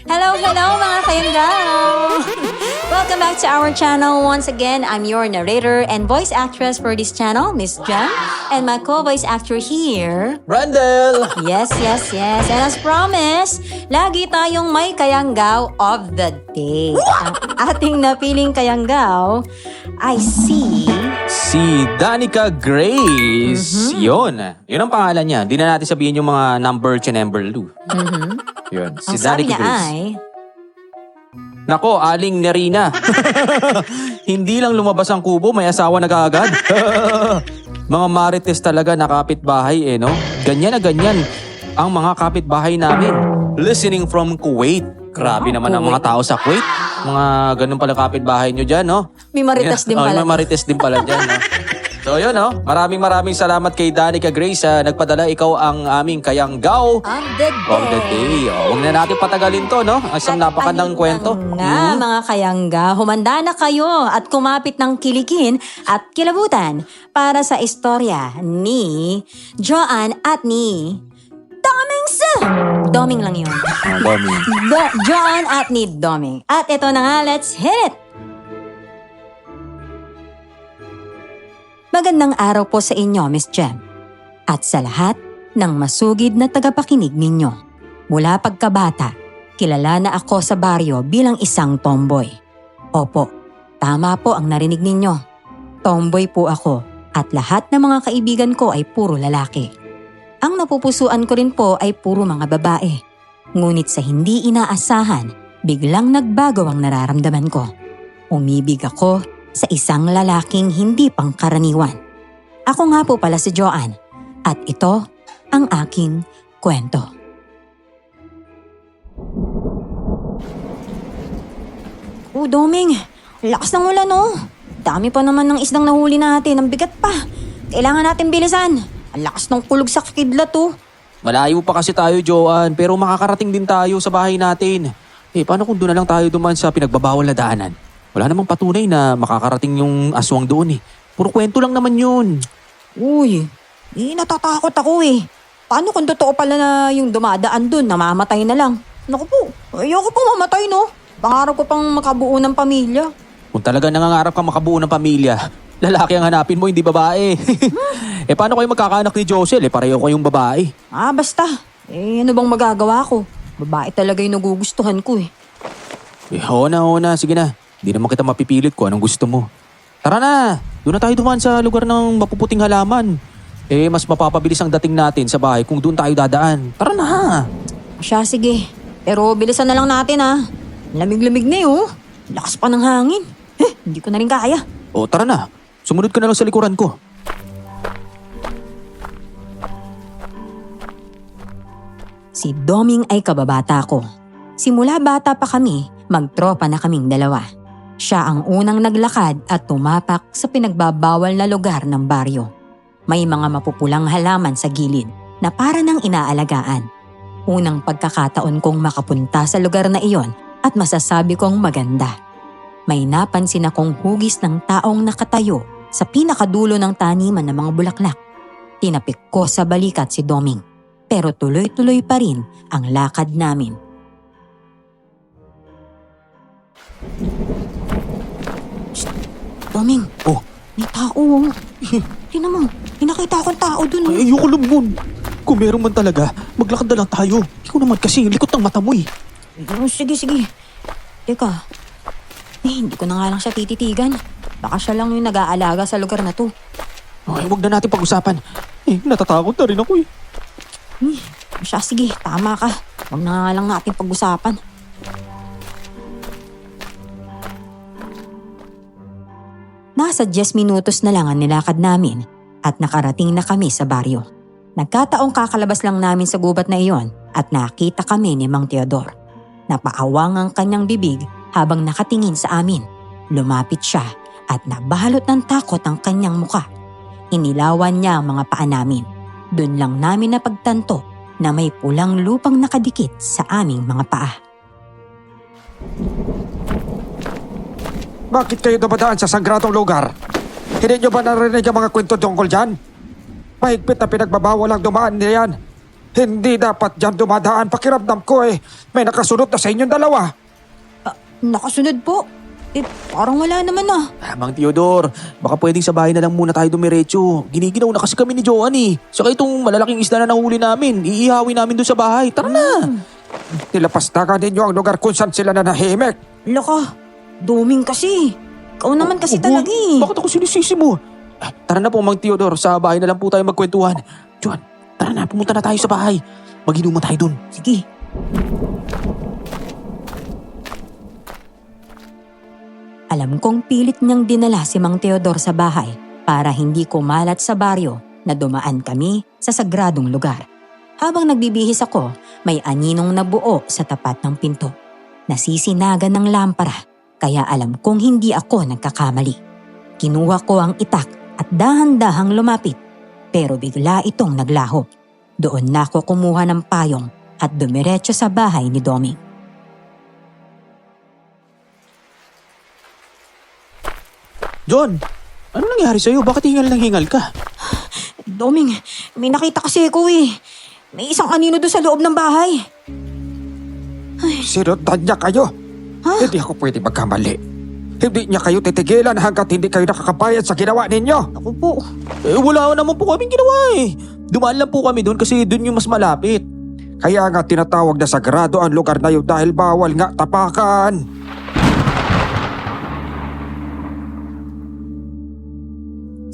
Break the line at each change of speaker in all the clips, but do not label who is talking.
Hello, hello mga kayanggaw! Welcome back to our channel. Once again, I'm your narrator and voice actress for this channel, Miss Jem. And my co-voice actor here...
Randall!
Yes. And as promised, lagi tayong may kayanggaw of the day. Ang ating napiling kayanggaw ay
Si Danica Grace. Yun ang pangalan niya. Di na natin sabihin yung mga number Number Lou. Yun. Si
Ang sabi
Danica
niya
Grace.
ay...
Nako, Aling Nerina. Hindi lang lumabas ang kubo, may asawa na kaagad. Mga marites talaga na kapitbahay no? Ganyan na ganyan ang mga kapitbahay namin. Listening from Kuwait. Grabe naman ang mga tao sa Kuwait. Mga ganun pala kapitbahay nyo dyan, no?
May marites din pala.
May marites din pala dyan, no? So yun, no? Maraming salamat kay Danica Grace. Nagpadala, ikaw ang aming kayanggaw
of the day.
Huwag na natin patagalin to, no? Isang napakandang kwento.
Nga, mga kayangga, humanda na kayo at kumapit ng kilikin at kilabutan para sa istorya ni Joanne at ni Doming lang yun.
Doming.
Joanne at ni Doming. At ito na nga, let's hit it! Magandang araw po sa inyo, Miss Jem. At sa lahat ng masugid na tagapakinig ninyo. Mula pagkabata, kilala na ako sa baryo bilang isang tomboy. Opo, tama po ang narinig ninyo. Tomboy po ako at lahat ng mga kaibigan ko ay puro lalaki. Ang napupusuan ko rin po ay puro mga babae. Ngunit sa hindi inaasahan, biglang nagbago ang nararamdaman ko. Umibig ako sa isang lalaking hindi pangkaraniwan. Ako nga po pala si Joanne at ito ang aking kwento. Doming, lakas ng ulan Dami pa naman ng isdang nahuli natin, ang bigat pa. Kailangan natin bilisan. Ang lakas ng kulog sa kidlat
Malayo pa kasi tayo, Joanne, pero makakarating din tayo sa bahay natin. Paano kung doon na lang tayo duman sa pinagbabawal na daanan? Wala namang patunay na makakarating yung aswang doon Puro kwento lang naman yun.
Uy, natatakot ako Paano kung totoo pala na yung dumadaan doon, namamatay na lang? Naku po, ayoko po mamatay Pangarap ko pang makabuo ng pamilya.
Kung talaga nangangarap ka makabuo ng pamilya, lalaki ang hanapin mo, hindi babae. Paano kayo magkakaanak ni Josel? Pareho kayong babae.
Basta. Ano bang magagawa ko? Babae talaga yung nagugustuhan ko
Oo na. Sige na. Hindi naman kita mapipilit kung anong gusto mo. Tara na. Doon na tayo dumaan sa lugar ng mapuputing halaman. Mas mapapabilis ang dating natin sa bahay kung doon tayo dadaan. Tara na.
Siya, sige. Pero bilisan na lang natin Lamig-lamig na Lakas pa ng hangin. Hindi ko na rin kaya.
Tara na. Sumunod ka na lang sa likuran ko.
Si Doming ay kababata ko. Simula bata pa kami, magtropa na kaming dalawa. Siya ang unang naglakad at tumapak sa pinagbabawal na lugar ng baryo. May mga mapupulang halaman sa gilid na para nang inaalagaan. Unang pagkakataon kong makapunta sa lugar na iyon at masasabi kong maganda. May napansin akong hugis ng taong nakatayo sa pinakadulo ng taniman ng mga bulaklak. Tinapik ko sa balikat si Doming, pero tuloy-tuloy pa rin ang lakad namin. Shh! Doming! May tao Tingnan mo, nakita akong tao dun
Ayoko lumungon. Kung meron man talaga, maglakad na lang tayo. Ikaw naman kasi, likot ng mata mo
Sige. Teka, hindi ko na nga lang siya tititigan. Baka siya lang yung nag-aalaga sa lugar na to.
Huwag na natin pag-usapan. Natatakot na rin ako
Siya, sige, tama ka. Huwag na nga lang natin pag-usapan. Nasa 10 minutos na lang ang nilakad namin at nakarating na kami sa baryo. Nagkataong kakalabas lang namin sa gubat na iyon at nakita kami ni Mang Teodor. Napaawang ang kanyang bibig habang nakatingin sa amin. Lumapit siya at nabahalot ng takot ang kanyang muka. Inilawan niya ang mga paa namin. Doon lang namin napagtanto na may pulang lupang nakadikit sa aming mga paa.
Bakit kayo dumadaan sa sangradong lugar? Hindi nyo ba narinig ang mga kwento tungkol dyan? Mahigpit na pinagbabawal ang dumaan niyan. Hindi dapat dyan dumadaan. Pakiramdam ko may nakasunod na sa inyong dalawa.
Nakasunod po. Parang wala naman ah.
Mang Theodore, baka pwedeng sa bahay na lang muna tayo dumiretso. Giniginaw na kasi kami ni Joan eh. Saka itong malalaking isda na nahuli namin, iihawi namin doon sa bahay. Tara na!
Nilapas na nga ninyo ang lugar kung saan sila nanahimik.
Laka, Doming kasi. Ikaw naman kasi
Obo,
talaga eh.
Bakit ako sinisisi mo? Tara na po, Mang Theodore, sa bahay na lang po tayo magkwentuhan. Joan, tara na, pumunta na tayo sa bahay. Mag-inuman tayo doon.
Sige. Alam kong pilit niyang dinala si Mang Theodore sa bahay para hindi kumalat sa baryo na dumaan kami sa sagradong lugar. Habang nagbibihis ako, may aninong nabuo sa tapat ng pinto. Nasisinagan ng lampara, kaya alam kong hindi ako nagkakamali. Kinuha ko ang itak at dahan-dahang lumapit, pero bigla itong naglaho. Doon na ako kumuha ng payong at dumiretso sa bahay ni Doming.
John, ano nangyari sa'yo? Bakit hingal ng hingal ka?
Doming, may nakita kasi ako eh. May isang anino doon sa loob ng bahay.
Sinundan niya kayo. Hindi ako pwede magkamali. Hindi niya kayo titigilan hanggat hindi kayo nakakabayad sa ginawa ninyo.
Ako po.
Wala naman po kaming ginawa eh. Dumaan lang po kami doon kasi doon yung mas malapit.
Kaya nga tinatawag na sagrado ang lugar na yun dahil bawal nga tapakan.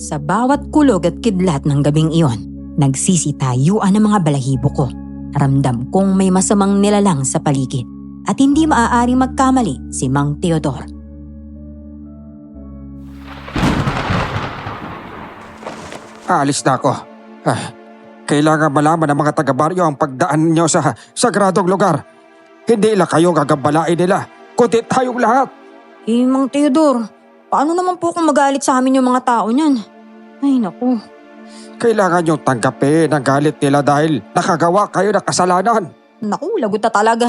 Sa bawat kulog at kidlat ng gabing iyon, nagsisitayuan ang mga balahibo ko. Ramdam kong may masamang nilalang sa paligid at hindi maaaring magkamali si Mang Theodore.
Alis na ako. Kailangan malaman ng mga taga-baryo ang pagdaan nyo sa sagradong lugar. Hindi lang kayo gagambalain nila, kundi tayong lahat.
Mang Theodore, paano naman po kung magalit sa amin yung mga tao niyan? Ay naku.
Kailangan nyo tanggapin ang galit nila dahil nakagawa kayo ng kasalanan.
Naku, lagot na talaga.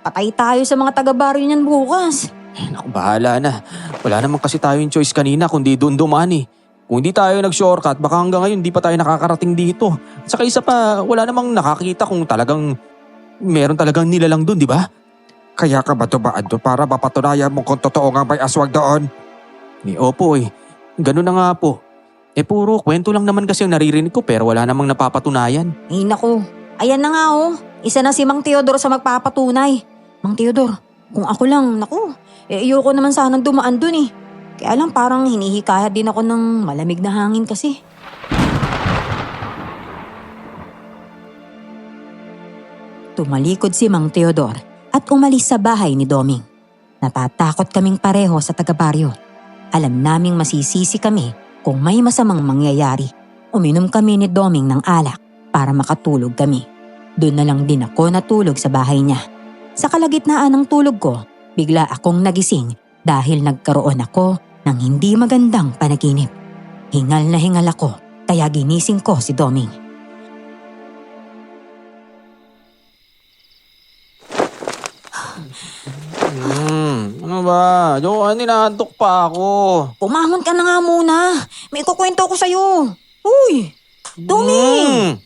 Patay tayo sa mga taga-baryo niyan bukas.
Naku, bahala na. Wala naman kasi tayo yung choice kanina kundi doon dumaan eh. Kung hindi tayo nag-shortcut, baka hanggang ngayon di pa tayo nakakarating dito. At saka isa pa, wala namang nakakita kung talagang meron talagang nilalang doon, di ba?
Kaya ka ba dumaan doon para mapatunayan mo kung totoo nga may aswang doon?
Opo eh. Ganun na nga po. Puro kwento lang naman kasi ang naririnig ko pero wala namang napapatunayan.
Ay naku, ayan na nga oh. Isa na si Mang Theodore sa magpapatunay. Mang Theodore, kung ako lang, naku, ayoko naman sanang dumaan dun eh. Kaya lang parang hinihikayat din ako ng malamig na hangin kasi. Tumalikod si Mang Theodore at umalis sa bahay ni Doming. Natatakot kaming pareho sa taga-baryo. Alam naming masisisi kami kung may masamang mangyayari. Uminom kami ni Doming ng alak para makatulog kami. Doon na lang din ako natulog sa bahay niya. Sa kalagitnaan ng tulog ko, bigla akong nagising dahil nagkaroon ako ng hindi magandang panaginip. Hingal na hingal ako kaya ginising ko si Doming.
Ano ba? Joan, inaantok pa ako.
Pumangon ka na nga muna. May ikukwento ko sa'yo. Uy! Doming!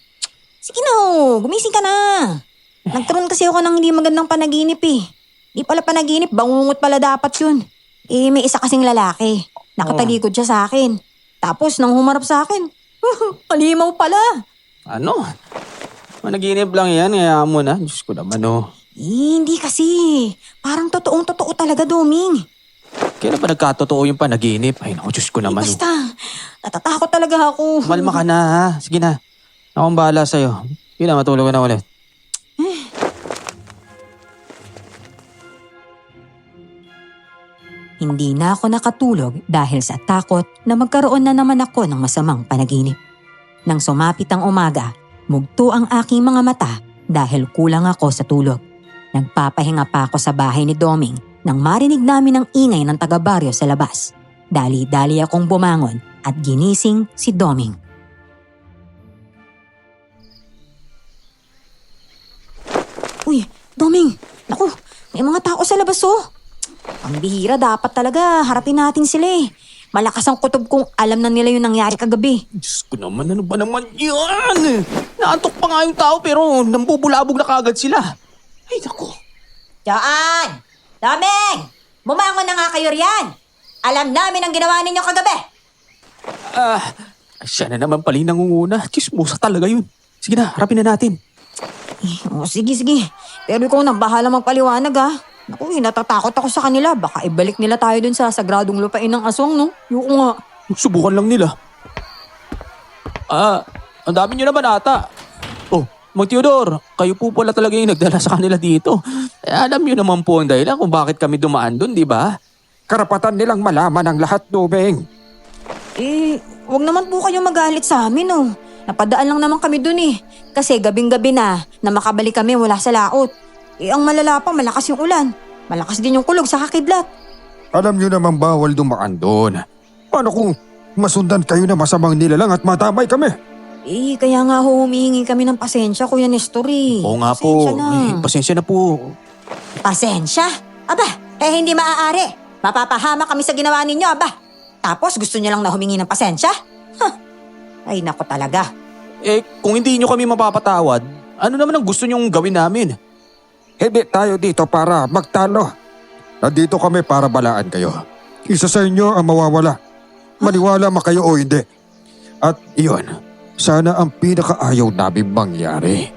Sige na, gumising ka na. Nagkaroon kasi ako ng hindi magandang panaginip eh. Di pala panaginip, bangungot pala dapat yun. May isa kasing lalaki. Nakatalikod siya sa akin. Tapos nang humarap sa akin, palimaw pala.
Ano? Managinip lang yan, kaya mo na. Diyos ko naman
Hindi kasi. Parang totoong-totoo talaga, Doming.
Kailan ba nagkatotoo yung panaginip? Ay naku, Diyos ko naman.
Basta, natatakot talaga ako.
Malma ka na ha. Sige na. Akong bahala sa'yo. Sige na, matulog ka na ulit.
Hindi na ako nakatulog dahil sa takot na magkaroon na naman ako ng masamang panaginip. Nang sumapit ang umaga, mugto ang aking mga mata dahil kulang ako sa tulog. Nagpapahinga pa ako sa bahay ni Doming nang marinig namin ang ingay ng taga-baryo sa labas. Dali-dali akong bumangon at ginising si Doming. Uy, Doming! Naku, may mga tao sa labas oh! Ang bihira, dapat talaga harapin natin sila eh. Malakas ang kutob kung alam na nila yung nangyari kagabi.
Diyos ko naman, ano ba naman yan? Naantok pa nga yung tao pero nambubulabog na kagad sila. Ay, naku.
Diyan! Daming! Bumangon na nga kayo riyan! Alam namin ang ginawa ninyo kagabi!
Siya na naman pala yung nangunguna. Chismosa talaga yun. Sige na, harapin na natin.
Sige. Pero ikaw nang bahala magpaliwanag Naku, natatakot ako sa kanila. Baka ibalik nila tayo dun sa sagradong lupain ng aswang, no? Yuko nga.
Subukan lang nila. Ang dami nyo naman ata. Oh, Mang Teodor, kayo po pala talaga yung nagdala sa kanila dito. Alam nyo naman po ang dahilan kung bakit kami dumaan dun, di ba?
Karapatan nilang malaman ang lahat, Duming.
Wag naman po kayo magalit sa amin, oh. Napadaan lang naman kami dun Kasi gabing-gabi na makabalik kami mula sa laot. Ang malala pa, malakas yung ulan. Malakas din yung kulog sa kakidlat.
Alam niyo naman bawal dumaan doon. Paano kung masundan kayo na masamang nilalang at matamay kami?
Kaya nga humihingi kami ng pasensya, Kuya Nestor
Oo nga po. Pasensya na po.
Pasensya? Aba, hindi maaari. Mapapahama kami sa ginawa ninyo, aba. Tapos gusto niyo lang na humingi ng pasensya? Ay, nako talaga.
Kung hindi nyo kami mapapatawad, ano naman ang gusto nyong gawin namin?
Hindi tayo dito para magtalo. Nandito kami para balaan kayo. Isa sa inyo ang mawawala. Maniwala man kayo o hindi. At iyon, sana ang pinakaayaw namin mangyari.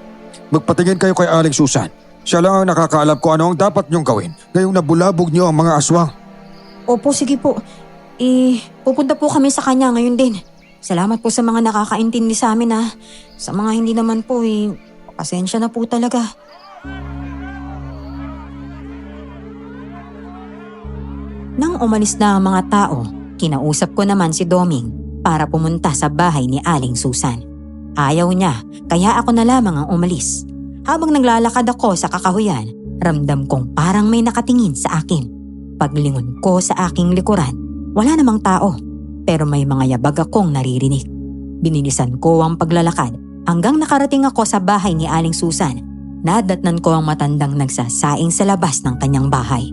Magpatingin kayo kay Aling Susan. Siya lang ang nakakaalam kung ano ang dapat niyong gawin ngayong nabulabog niyo ang mga aswang.
Opo, sige po. Pupunta po kami sa kanya ngayon din. Salamat po sa mga nakakaintindi sa amin Sa mga hindi naman po pasensya na po talaga. Nang umalis na ang mga tao, kinausap ko naman si Doming para pumunta sa bahay ni Aling Susan. Ayaw niya, kaya ako na lamang ang umalis. Habang naglalakad ako sa kakahuyan, ramdam kong parang may nakatingin sa akin. Paglingon ko sa aking likuran, wala namang tao, pero may mga yabag akong naririnig. Binilisan ko ang paglalakad hanggang nakarating ako sa bahay ni Aling Susan. Nadatnan ko ang matandang nagsasaing sa labas ng kanyang bahay.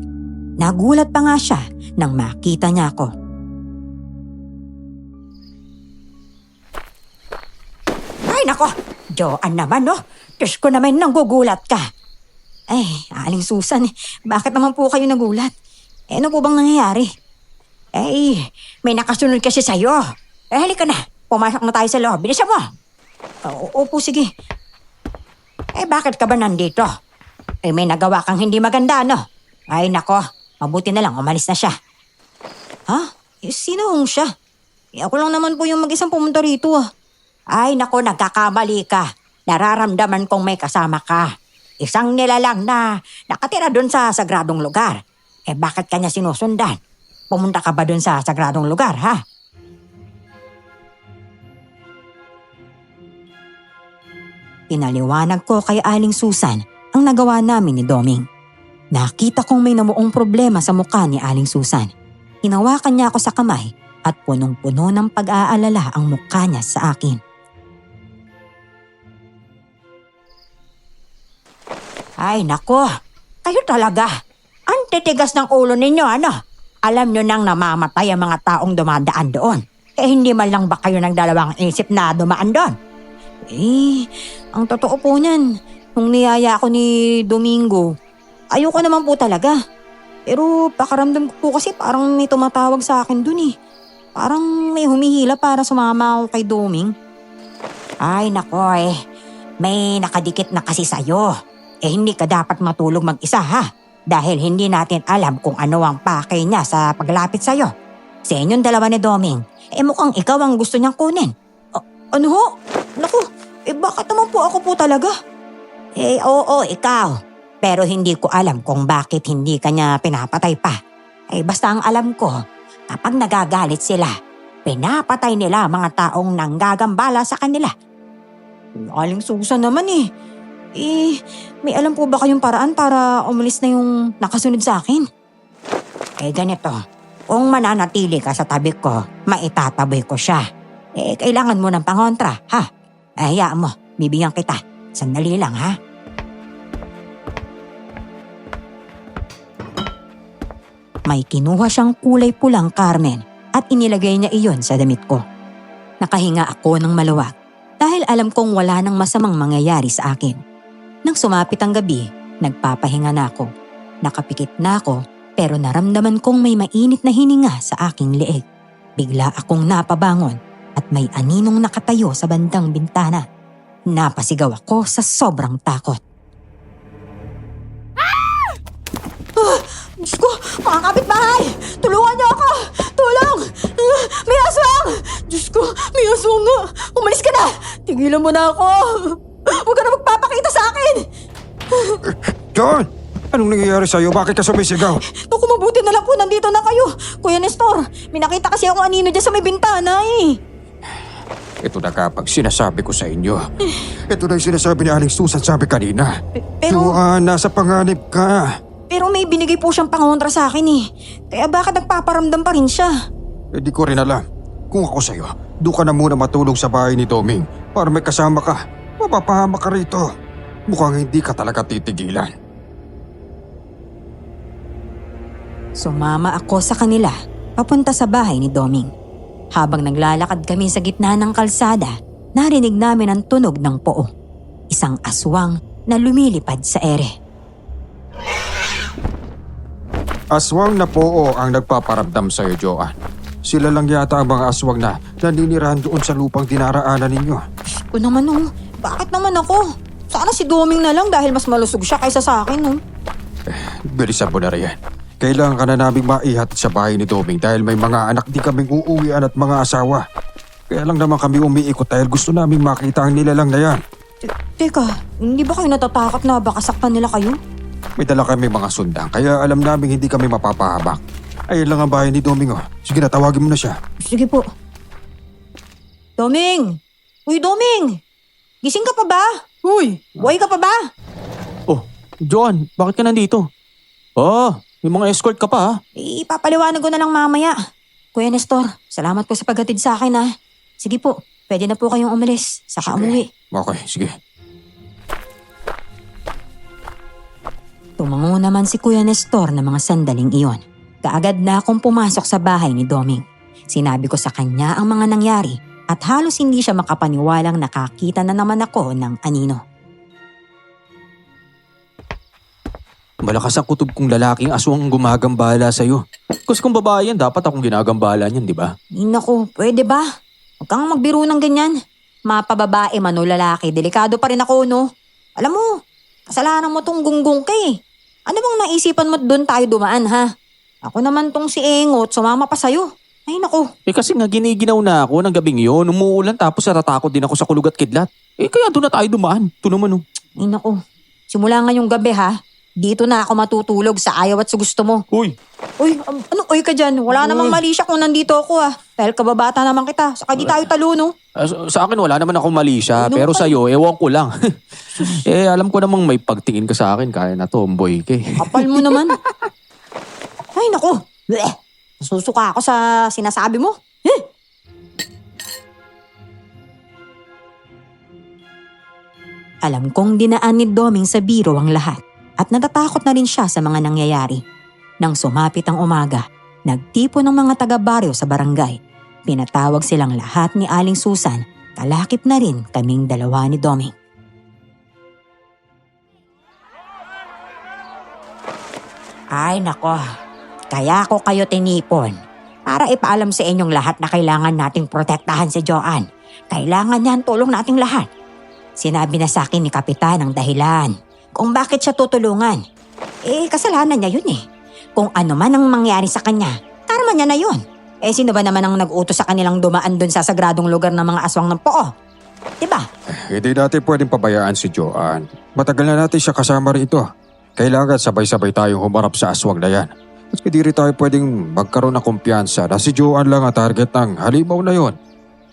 Nagulat pa nga siya nang makita niya ako. Ay nako, Joan naman Diyos ko naman nanggugulat ka. Aling Susan, bakit naman po kayo nagulat? Ano po bang nangyayari? May nakasunod kasi sa'yo. Halika na, pumasok na tayo sa loob. Bilisan mo. Opo, sige. Bakit ka ba nandito? May nagawa kang hindi maganda, Ay nako, mabuti na lang umalis na siya. Sino siya? Ako lang naman po yung mag-isang pumunta rito Ay nako, nagkakamali ka. Nararamdaman kong may kasama ka. Isang nilalang na nakatira doon sa sagradong lugar. Bakit kanya sinusundan? Pumunta ka ba doon sa sagradong lugar, ha? Pinaliwanag ko kay Aling Susan ang nagawa namin ni Doming. Nakita kong may namuong problema sa mukha ni Aling Susan. Hinawakan niya ako sa kamay at punong-puno ng pag-aalala ang mukha niya sa akin. Ay nako, kayo talaga. Ang titigas ng ulo ninyo, Alam nyo nang namamatay ang mga taong dumadaan doon. Hindi man lang ba kayo ng dalawang isip na dumaan doon? Ang totoo po niyan, nung niyaya ako ni Domingo, ayoko naman po talaga. Pero pakaramdam ko po kasi parang may tumatawag sa akin doon Parang may humihila para sumama ako kay Doming. Ay nako may nakadikit na kasi sa'yo. Hindi ka dapat matulog mag-isa dahil hindi natin alam kung ano ang pakay niya sa paglapit sa'yo. Sa inyong dalawa ni Doming, mukhang ikaw ang gusto niyang kunin. Ano ho? Naku, bakit naman po ako po talaga? Oo, ikaw. Pero hindi ko alam kung bakit hindi ka niya pinapatay pa. Basta ang alam ko, kapag nagagalit sila, pinapatay nila mga taong nanggagambala sa kanila. Aling Susan naman may alam po ba kayong paraan para umalis na yung nakasunod sa akin? Ganito. Kung mananatili ka sa tabi ko, maitataboy ko siya. Kailangan mo ng pangontra, ha? Hayaan mo, bibigyan kita. Sandali lang, ha? May kinuha siyang kulay pulang Carmen at at inilagay niya iyon sa damit ko. Nakahinga ako ng maluwag dahil alam kong wala nang masamang mangyayari sa akin. Nang sumapit ang gabi, nagpapahinga na ako. Nakapikit na ako pero naramdaman kong may mainit na hininga sa aking leeg. Bigla akong napabangon at may aninong nakatayo sa bandang bintana. Napasigaw ako sa sobrang takot. Diyos ko, mga kapitbahay! Tulungan niyo ako! Tulong! May aswang! Diyos ko, may aswang nga! Umalis ka na! Tigilan mo na ako! Huwag ka na magpapakita sa akin!
John! Anong nangyayari sa'yo? Bakit ka sumisigaw?
Naku, mabuti na lang po nandito na kayo. Kuya Nestor, may nakita kasi akong anino dyan sa may bintana eh.
Ito na kapag sinasabi ko sa inyo. Ito na yung sinasabi ni Aling Susan sabi kanina.
Pero
nasa panganib ka.
may binigay po siyang pangontra sa akin eh. Kaya bakit nagpaparamdam pa rin siya?
Di ko rin alam. Kung ako sa'yo, doon ka na muna matulog sa bahay ni Doming para may kasama ka. Mapapahama ka rito. Mukhang hindi ka talaga titigilan.
Sumama ako sa kanila papunta sa bahay ni Doming. Habang naglalakad kami sa gitna ng kalsada, narinig namin ang tunog ng poo. Isang aswang na lumilipad sa ere.
Aswang na poo ang nagpaparamdam sa'yo, Joanne. Sila lang yata ang mga aswang na naninirahan doon sa lupang dinaraanan ninyo.
O naman oh, bakit naman ako? Sana si Doming na lang dahil mas malusog siya kaysa sa akin oh.
Bilisan mo na rin yan. Kailangan ka na naming maihatid sa bahay ni Doming dahil may mga anak di kaming uuwian at mga asawa. Kaya lang naman kami umiikot dahil gusto naming makita ang nilalang na yan.
Teka, hindi ba kayo natatakot na baka saktan nila kayo?
May dala kami mga sundang kaya alam naming hindi kami mapapahabak. Ayun lang ang bahay ni Doming oh. Sige na, tawagin mo na siya.
Sige po. Doming! Uy, Doming! Gising ka pa ba? Uy! Buhay ka pa ba?
Oh, John, bakit ka nandito? Oh, may mga escort ka pa ha?
Ipapaliwanag ko na lang mamaya. Kuya Nestor, salamat po sa paghatid sa akin ha. Sige po, pwede na po kayong umalis. Saka umuwi.
Okay, sige.
Tumango naman si Kuya Nestor na mga sandaling iyon. Kaagad na akong pumasok sa bahay ni Doming. Sinabi ko sa kanya ang mga nangyari at halos hindi siya makapaniwalang nakakita na naman ako ng anino.
Malakas ang kutob kong lalaking aswang gumagambala sa'yo. Kasi kung babae yan, dapat akong ginagambala niyan, di ba?
Naku, pwede ba? Huwag kang magbiro ng ganyan. Mapababae man o lalaki, delikado pa rin ako, no? Alam mo, kasalanan mo tong gunggong ka eh. Ano bang naisipan mo doon tayo dumaan, ha? Ako naman tong si Engot, sumama pa sa'yo. Ay naku.
Kasi nga giniginaw na ako ng gabing yun. Umuulan tapos natatakot din ako sa kulog at kidlat. Kaya doon na tayo dumaan. Ito naman oh.
Ay naku. Simula ngayong gabi ha, dito na ako matutulog sa ayaw at sa gusto mo.
Uy!
Uy, ano uy ka dyan? Wala namang mali siya kung nandito ako ha. Dahil kababata naman kita, saka di tayo taluno.
Sa akin wala naman akong mali siya.
Ano
Pero
ka?
sa'yo, ewan ko lang. Alam ko namang may pagtingin ka sa akin. Kaya na tomboy ka eh.
Kapal mo naman. Ay naku. Bleh. Nasusuka ako sa sinasabi mo. Alam kong dinaan ni Doming sa biro ang lahat at natatakot na rin siya sa mga nangyayari. Nang sumapit ang umaga, nagtipo ng mga taga-baryo sa barangay. Pinatawag silang lahat ni Aling Susan, kalakip na rin kaming dalawa ni Doming. Ay nako, kaya ko kayo tinipon para ipaalam sa inyong lahat na kailangan nating protektahan si Joanne. Kailangan niya ang tulong nating lahat. Sinabi na sa akin ni Kapitan ang dahilan kung bakit siya tutulungan. Kasalanan niya yun eh. Kung ano man ang mangyari sa kanya, karma niya na yun. Sino ba naman ang nag-utos sa kanilang dumaan dun sa sagradong lugar ng mga aswang ng poo? Diba?
Hindi natin pwedeng pabayaan si Joanne. Matagal na natin siya kasama rito. Kailangan sabay-sabay tayong humarap sa aswang na yan. At hindi rin tayo pwedeng magkaroon ng kumpiyansa na si Joanne lang ang target ng halimaw na yon.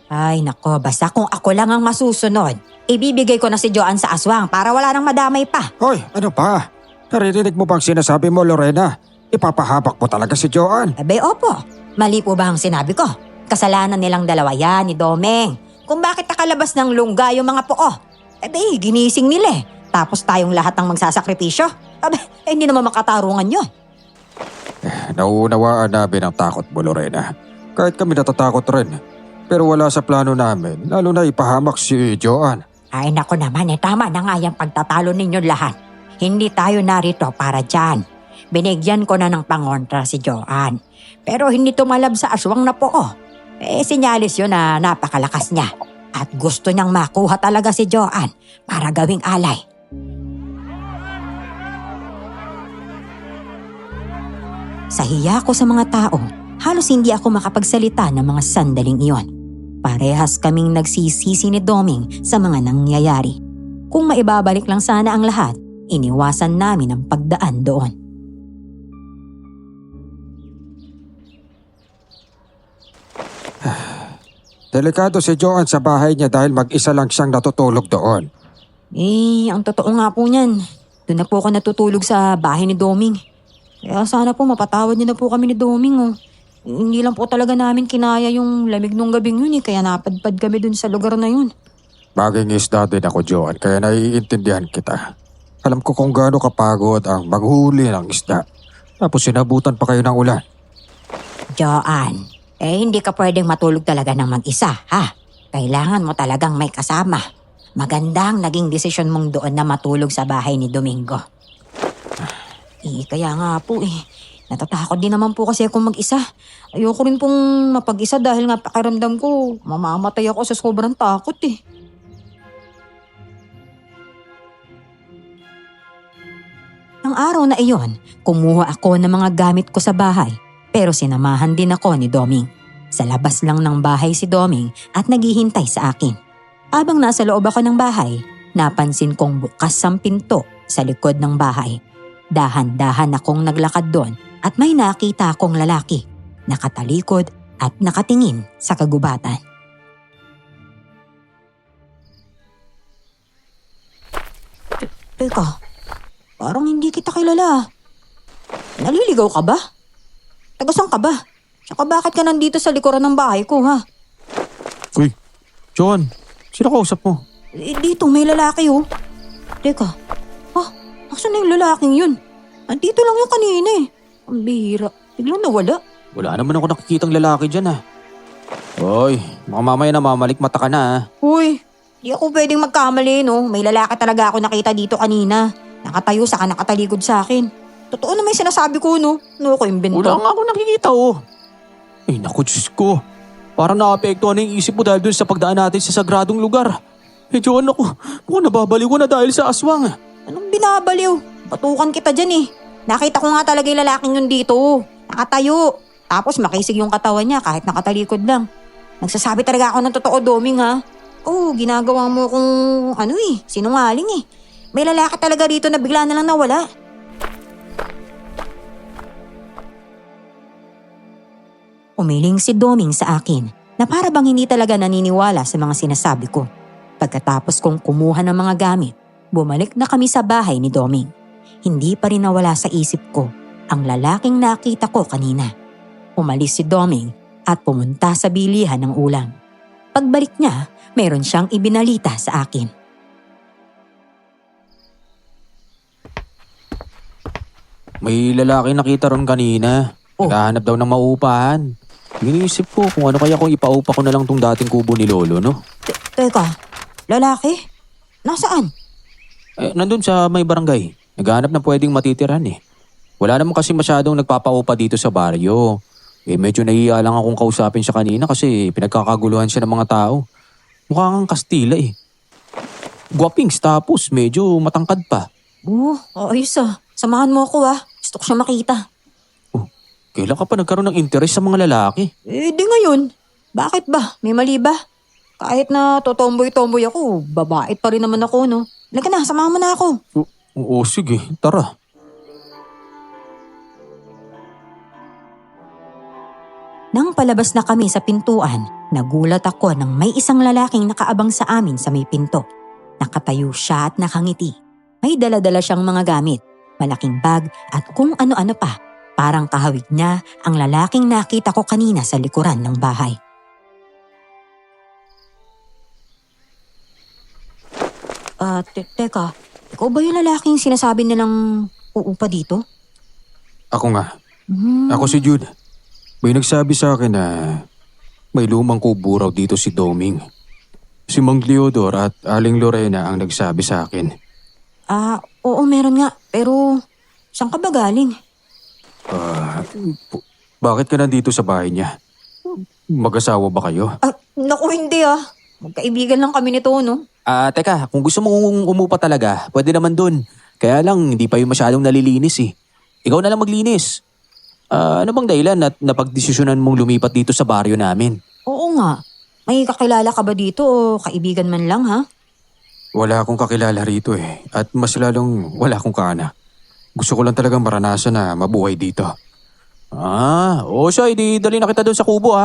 Ay nako, basta kung ako lang ang masusunod, ibibigay ko na si Joanne sa aswang para wala nang madamay pa.
Hoy, ano pa? Naririnig mo bang sinasabi mo, Lorena? Ipapahabak mo talaga si Joanne.
Opo. Mali po ba ang sinabi ko? Kasalanan nilang dalawa yan ni Domeng. Kung bakit nakalabas ng lungga yung mga poo. Ginising nila eh. Tapos tayong lahat ang magsasakripisyo. Hindi naman makatarungan yun.
Nauunawaan namin ang takot mo, Lorena. Kahit kami natatakot rin. Pero wala sa plano namin, lalo na ipahamak si Joanne.
Ay nako naman, tama na nga yung pagtatalo ninyo lahat. Hindi tayo narito para dyan. Binigyan ko na ng pangontra si Joanne. Pero hindi tumalab sa aswang na po. Sinyalis yun na napakalakas niya. At gusto niyang makuha talaga si Joanne para gawing alay.
Sa hiya ko sa mga tao, halos hindi ako makapagsalita ng mga sandaling iyon. Parehas kaming nagsisisi ni Doming sa mga nangyayari. Kung maibabalik lang sana ang lahat, iniwasan namin ang pagdaan doon.
Delikado si Joanne sa bahay niya dahil mag-isa lang siyang natutulog doon.
Ang totoo nga po niyan. Doon na po ako natutulog sa bahay ni Doming. Kaya sana po mapatawad niyo na po kami ni Doming. Hindi lang po talaga namin kinaya yung lamig nung gabing yun kaya napadpad kami dun sa lugar na yun.
Maging isda din ako, Joanne, kaya naiintindihan kita. Alam ko kung gaano kapagod ang maghuli ng isda. Tapos sinabutan pa kayo ng ulan.
Joanne, hindi ka pwedeng matulog talaga ng mag-isa, ha? Kailangan mo talagang may kasama. Magandang naging desisyon mong doon na matulog sa bahay ni Domingo.
Kaya nga po natatakot din naman po kasi ako mag-isa. Ayoko rin pong mapag-isa dahil nga pakiramdam ko mamamatay ako sa sobrang takot Ang araw na iyon, kumuha ako ng mga gamit ko sa bahay pero sinamahan din ako ni Doming. Sa labas lang ng bahay si Doming at naghihintay sa akin. Habang nasa loob ako ng bahay, napansin kong bukas ang pinto sa likod ng bahay. Dahan-dahan akong naglakad doon at may nakita akong lalaki, nakatalikod at nakatingin sa kagubatan. Teka, parang hindi kita kilala. Naliligaw ka ba? Taga-saan ka ba? Tsaka bakit ka nandito sa likuran ng bahay ko, ha?
Uy, John, sino kausap mo?
Dito may lalaki, Teka, asan na yung lalaking yun? Andito lang yung kanina Ang bihira, biglang nawala.
Wala naman ako nakikitang lalaki dyan Hoy, baka mamaya na mamalikmata ka na
Uy, di ako pwedeng magkamali, no? May lalaki talaga ako nakita dito kanina. Nakatayo saka nakatalikod sa akin. Totoo na may sinasabi ko, no? No ako imbento.
Wala nga ako nakikita Ay naku, Diyos ko. Parang naapektuhan na yung isip mo dahil dun sa pagdaan natin sa sagradong lugar. John, ako, mukhang nababaliw ko na dahil sa aswang.
Anong binabaliw? Batukan kita dyan Nakita ko nga talaga yung lalaking yun dito. Nakatayo. Tapos makisig yung katawan niya kahit nakatalikod lang. Nagsasabi talaga ako ng totoo, Doming, ha? Ginagawa mo kung sinungaling May lalaki talaga dito na bigla na lang nawala. Umiling si Doming sa akin na para bang hindi talaga naniniwala sa mga sinasabi ko. Pagkatapos kong kumuha ng mga gamit, bumalik na kami sa bahay ni Doming. Hindi pa rin nawala sa isip ko ang lalaking nakita ko kanina. Umalis si Doming at pumunta sa bilihan ng ulam. Pagbalik niya, mayroon siyang ibinalita sa akin.
May lalaki nakita ron kanina. Naghahanap daw ng maupahan. Iniisip ko kung ano kaya kung ipaupa ko na lang tong dating kubo ni Lolo, no?
Teka, lalaki? Nasaan?
Nandun sa may barangay. Naghahanap ng pwedeng matitiran Wala naman kasi masyadong nagpapaupa dito sa baryo. Medyo nahiya lang akong kausapin siya kanina kasi pinagkakaguluhan siya ng mga tao. Mukhang Kastila Guwapings tapos medyo matangkad pa.
Ayos Samahan mo ako Gusto ko siya makita.
Kailan ka pa nagkaroon ng interes sa mga lalaki?
Di ngayon. Bakit ba? May mali ba? Kahit na totomboy-tomboy ako, babait pa rin naman ako, no? Halika na, samahan mo na ako.
Oo, sige. Tara.
Nang palabas na kami sa pintuan, nagulat ako nang may isang lalaking nakaabang sa amin sa may pinto. Nakatayo siya at nakangiti. May dala-dala siyang mga gamit, malaking bag at kung ano-ano pa. Parang kahawig niya ang lalaking nakita ko kanina sa likuran ng bahay. Teka, ikaw ba yung lalaking sinasabi nilang uupa dito?
Ako nga. Ako si Jude. May nagsabi sa akin na may lumang kubo raw dito si Doming. Si Mang Leodor at Aling Lorena ang nagsabi sa akin.
Oo meron nga. Pero saan ka ba galing?
Bakit ka nandito sa bahay niya? Mag-asawa ba kayo?
Naku hindi Magkaibigan lang kami nito, no?
Teka, kung gusto mong umupa talaga, pwede naman dun. Kaya lang, hindi pa yung masyadong nalilinis eh. Ikaw na lang maglinis. Ano bang dahilan at napagdesisyonan mong lumipat dito sa baryo namin?
Oo nga. May kakilala ka ba dito o kaibigan man lang, ha?
Wala akong kakilala rito eh. At mas lalong wala akong kaanak. Gusto ko lang talagang maranasan na mabuhay dito.
Oo siya, dali na kita dun sa kubo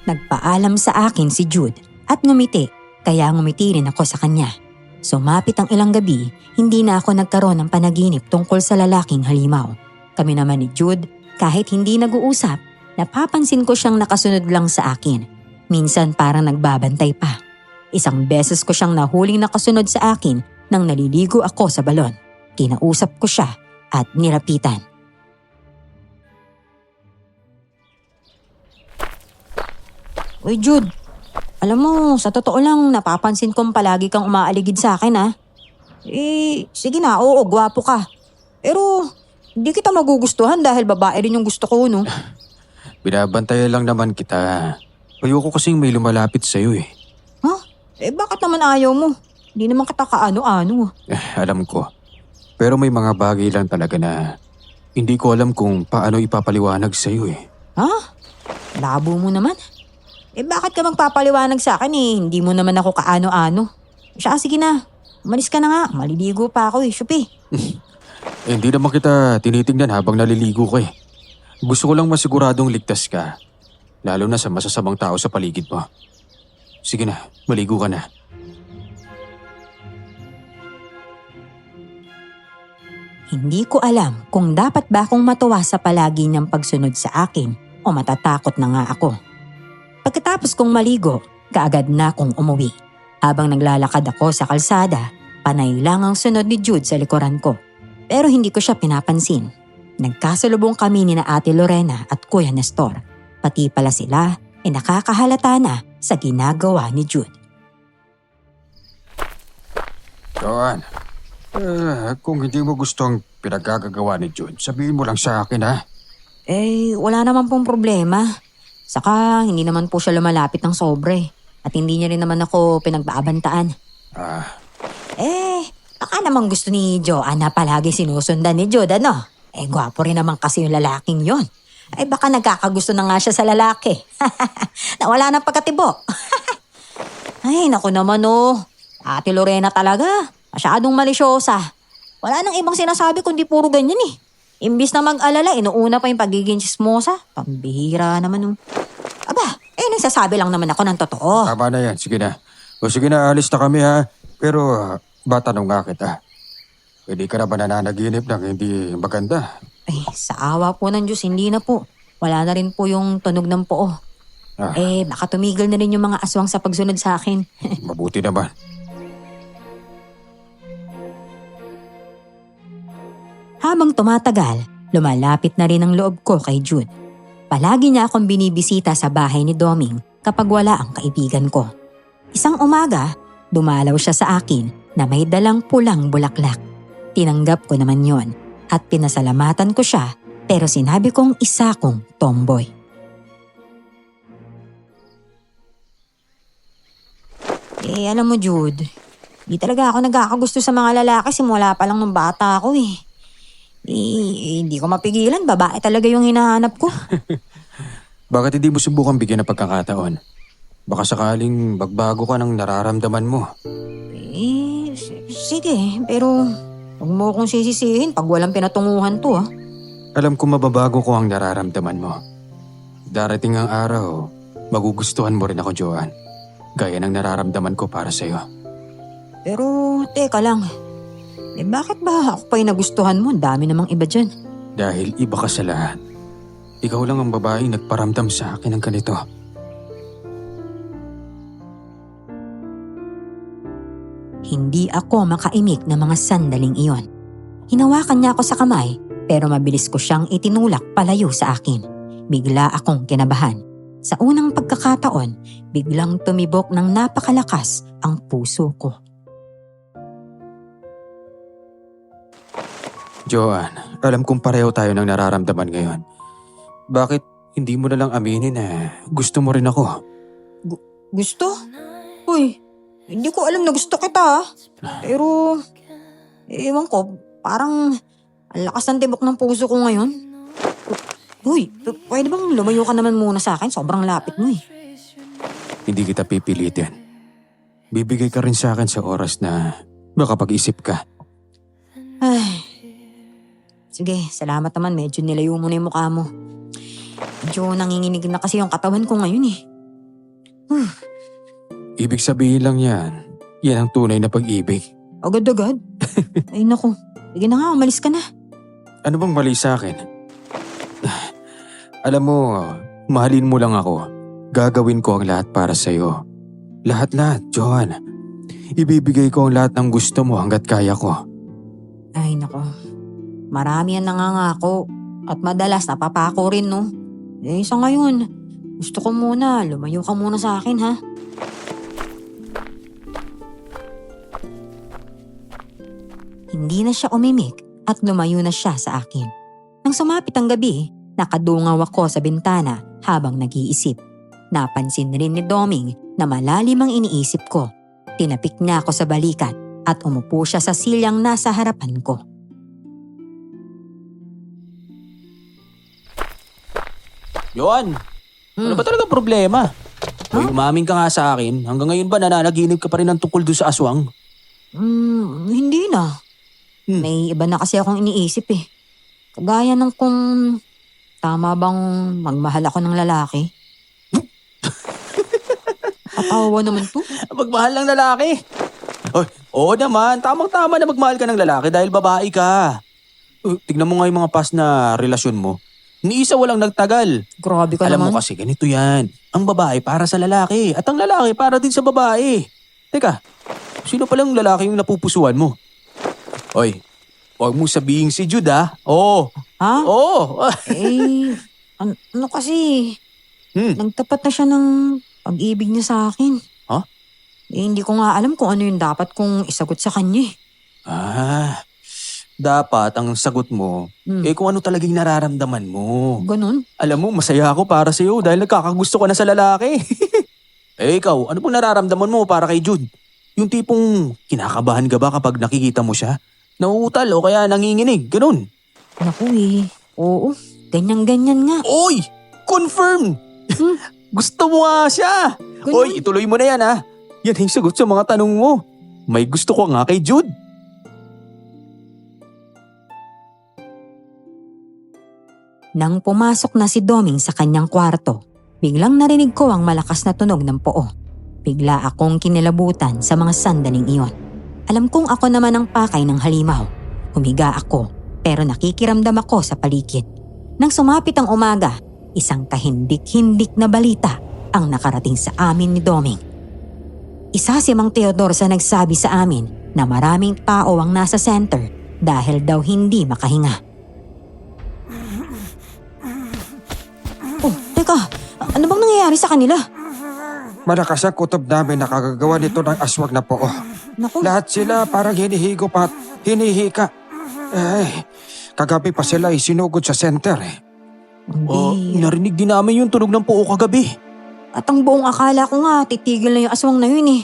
Nagpaalam sa akin si Jude at ngumiti, kaya ngumiti rin ako sa kanya. Sumapit ang ilang gabi, hindi na ako nagkaroon ng panaginip tungkol sa lalaking halimaw. Kami naman ni Jude, kahit hindi nag-uusap, napapansin ko siyang nakasunod lang sa akin. Minsan parang nagbabantay pa. Isang beses ko siyang nahuling nakasunod sa akin nang naliligo ako sa balon. Kinausap ko siya at nirapitan. Uy Jude, alam mo, sa totoo lang napapansin kong palagi kang umaaligid sa akin sige na, oo, gwapo ka. Pero hindi kita magugustuhan dahil babae rin yung gusto ko, no?
Binabantayan lang naman kita. Ayoko kasing may lumalapit sa'yo eh.
Bakit naman ayaw mo? Hindi naman kita kaano-ano.
Alam ko. Pero may mga bagay lang talaga na hindi ko alam kung paano ipapaliwanag sa'yo eh.
Labo mo naman. Bakit ka magpapaliwanag sa akin Hindi mo naman ako kaano-ano. Sige na. Umalis ka na nga. Maliligo pa ako Shupi.
Hindi naman kita tinitingnan habang naliligo ko eh. Gusto ko lang masiguradong ligtas ka. Lalo na sa masasamang tao sa paligid mo. Sige na, maligo ka na.
Hindi ko alam kung dapat ba akong matuwa sa palagi niyang pagsunod sa akin o matatakot na nga ako. Pagkatapos kong maligo, kaagad na akong umuwi. Habang naglalakad ako sa kalsada, panay lang ang sunod ni Jude sa likuran ko. Pero hindi ko siya pinapansin. Nagkasalubong kami ni na Ate Lorena at Kuya Nestor. Pati pala sila nakakahalata na sa ginagawa ni Jude.
Joan, kung hindi mo gusto ang pinagkagagawa ni Jude, sabihin mo lang sa akin ha.
Wala naman pong problema. Saka hindi naman po siya lumalapit ng sobre. At hindi niya rin naman ako pinagbabantaan. Baka naman gusto ni Joanne na palagi sinusundan ni Jude, ano? Gwapo rin naman kasi yung lalaking yon. Baka nagkakagusto na nga siya sa lalaki. Nawala ng pagkatibo. Naku naman Ate Lorena talaga. Masyadong malisyosa. Wala nang ibang sinasabi kundi puro ganyan Imbis na mag-alala, inuuna pa yung pagiging chismosa. Pambihira naman nagsasabi lang naman ako ng totoo.
Tama na yan, sige na. Sige na, alis na kami ha. Pero tanong nga kita. Pwede ka na ba nananaginip ng hindi maganda?
Sa awa po ng Diyos, hindi na po. Wala na rin po yung tunog ng poo. Baka tumigil na rin yung mga aswang sa pagsunod sa akin.
Mabuti naman.
Habang tumatagal, lumalapit na rin ang loob ko kay Jude. Palagi niya akong binibisita sa bahay ni Doming kapag wala ang kaibigan ko. Isang umaga, dumalaw siya sa akin na may dalang pulang bulaklak. Tinanggap ko naman yon at pinasalamatan ko siya pero sinabi kong isa kong tomboy. Alam mo Jude, di talaga ako nagkakagusto sa mga lalaki simula pa lang nung bata ako hindi ko mapigilan, babae talaga yung hinahanap ko.
Bakit hindi mo subukan bigyan ng pagkakataon? Baka sakaling magbago ka ng nararamdaman mo.
Sige, pero huwag mo akong sisisihin pag walang pinatunguhan to
Alam ko mababago ko ang nararamdaman mo. Darating ang araw, magugustuhan mo rin ako, Joanne. Gaya ng nararamdaman ko para sa'yo.
Pero, teka lang. Bakit ba ako pa yung nagustuhan mo? Ang dami namang iba dyan.
Dahil iba ka sa lahat. Ikaw lang ang babaeng nagparamdam sa akin ng ganito.
Hindi ako makaimik ng mga sandaling iyon. Hinawakan niya ako sa kamay pero mabilis ko siyang itinulak palayo sa akin. Bigla akong kinabahan. Sa unang pagkakataon, biglang tumibok ng napakalakas ang puso ko.
Joanne, alam kong pareho tayo ng nararamdaman ngayon. Bakit hindi mo na lang aminin gusto mo rin ako?
Gusto? Uy, hindi ko alam na gusto kita. Pero, ewan ko, parang ang lakas ng tibok ng puso ko ngayon. Uy, pwede bang lumayo ka naman muna sa akin? Sobrang lapit mo eh.
Hindi kita pipilitin. Bibigay ka rin sa akin sa oras na makapag-isip ka.
Ay. Sige, salamat naman. Medyo nilayo mo na yung mukha mo. Medyo nanginginig na kasi yung katawan ko ngayon eh.
Ibig sabihin lang yan. Yan ang tunay na pag-ibig.
Agad-agad? Ay naku. Sige na nga, umalis ka na.
Ano bang mali sa akin? Alam mo, mahalin mo lang ako. Gagawin ko ang lahat para sa'yo. Lahat-lahat, Joanne. Ibibigay ko ang lahat ng gusto mo hanggat kaya ko.
Ay naku. Marami yan nangangako. At madalas napapako rin no. Eh sa ngayon, gusto ko muna. Lumayo ka muna sa akin ha. Hindi na siya umimik at lumayo na siya sa akin. Nang sumapit ang gabi, nakadungaw ako sa bintana habang nag-iisip. Napansin rin ni Doming na malalim ang iniisip ko. Tinapik niya ako sa balikat at umupo siya sa silyang nasa harapan ko.
Joanne, ano ba talaga problema? May umamin ka nga sa akin. Hanggang ngayon ba nananaginip ka pa rin ng tungkol doon sa aswang?
Hindi na. May iba na kasi akong iniisip eh. Kagaya ng kung tama bang magmahal ako ng lalaki. Katawa naman to.
Magmahal ng lalaki? Oy, oo naman. Tamang-tama na magmahal ka ng lalaki dahil babae ka. Tignan mo nga yung mga past na relasyon mo. Ni isa walang nagtagal.
Grabe ka
Alam
naman.
mo kasi ganito yan. Ang babae para sa lalaki at ang lalaki para din sa babae. Teka, sino palang lalaki yung napupusuan mo? Oy, huwag mo sabihin si Jude Oo.
Ha?
Oo.
Eh, ano kasi,
Hmm.
nagtapat na siya ng pag-ibig niya sa akin.
Ha?
Eh, hindi ko nga alam kung ano yung dapat kong isagot sa kanya eh.
Dapat ang sagot mo, kung ano talagang nararamdaman mo.
Ganun?
Alam mo, masaya ako para sa'yo dahil nagkakagusto ka na sa lalaki. Ikaw, ano pong nararamdaman mo para kay Jude? Yung tipong kinakabahan ka ba kapag nakikita mo siya? Nauutal o kaya nanginginig, ganun.
Naku eh. Oo, ganyan-ganyan nga.
Oy! Confirm! Gusto mo nga siya!
Ganun.
Oy, ituloy mo na yan Yan ang sagot sa mga tanong mo. May gusto ko nga kay Jude.
Nang pumasok na si Doming sa kanyang kwarto, biglang narinig ko ang malakas na tunog ng poo. Bigla akong kinilabutan sa mga sandaling iyon. Alam kong ako naman ang pakay ng halimaw. Humiga ako, pero nakikiramdam ako sa paligid. Nang sumapit ang umaga, isang kahindik-hindik na balita ang nakarating sa amin ni Doming. Isa si Mang Teodoro sa nagsabi sa amin na maraming tao ang nasa center dahil daw hindi makahinga. Oh, teka, ano bang nangyayari sa kanila?
Malakas ang kutob namin na kagagawa nito ng aswang na poo.
Naku,
Lahat sila parang hinihigop at hinihika. Kagabi pa sila sinugod sa center
hindi.
Narinig din namin yung tunog ng puo kagabi.
At ang buong akala ko nga, titigil na yung aswang na yun eh.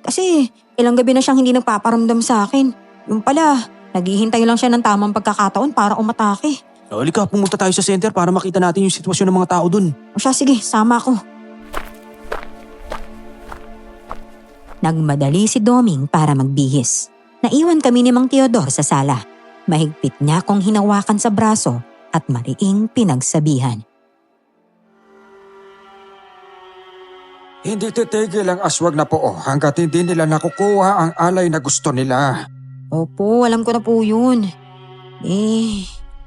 Kasi ilang gabi na siyang hindi nagpaparamdam sa akin. Yung pala, naghihintay lang siya ng tamang pagkakataon para umatake.
Halika, pumunta tayo sa center para makita natin yung sitwasyon ng mga tao dun.
O siya, sige, sama ako. Nagmadali si Doming para magbihis. Naiwan kami ni Mang Teodor sa sala. Mahigpit niya akong hinawakan sa braso at mariing pinagsabihan.
Hindi titigil ang aswang na poo hanggat hindi nila nakukuha ang alay na gusto nila.
Opo, alam ko na po yun.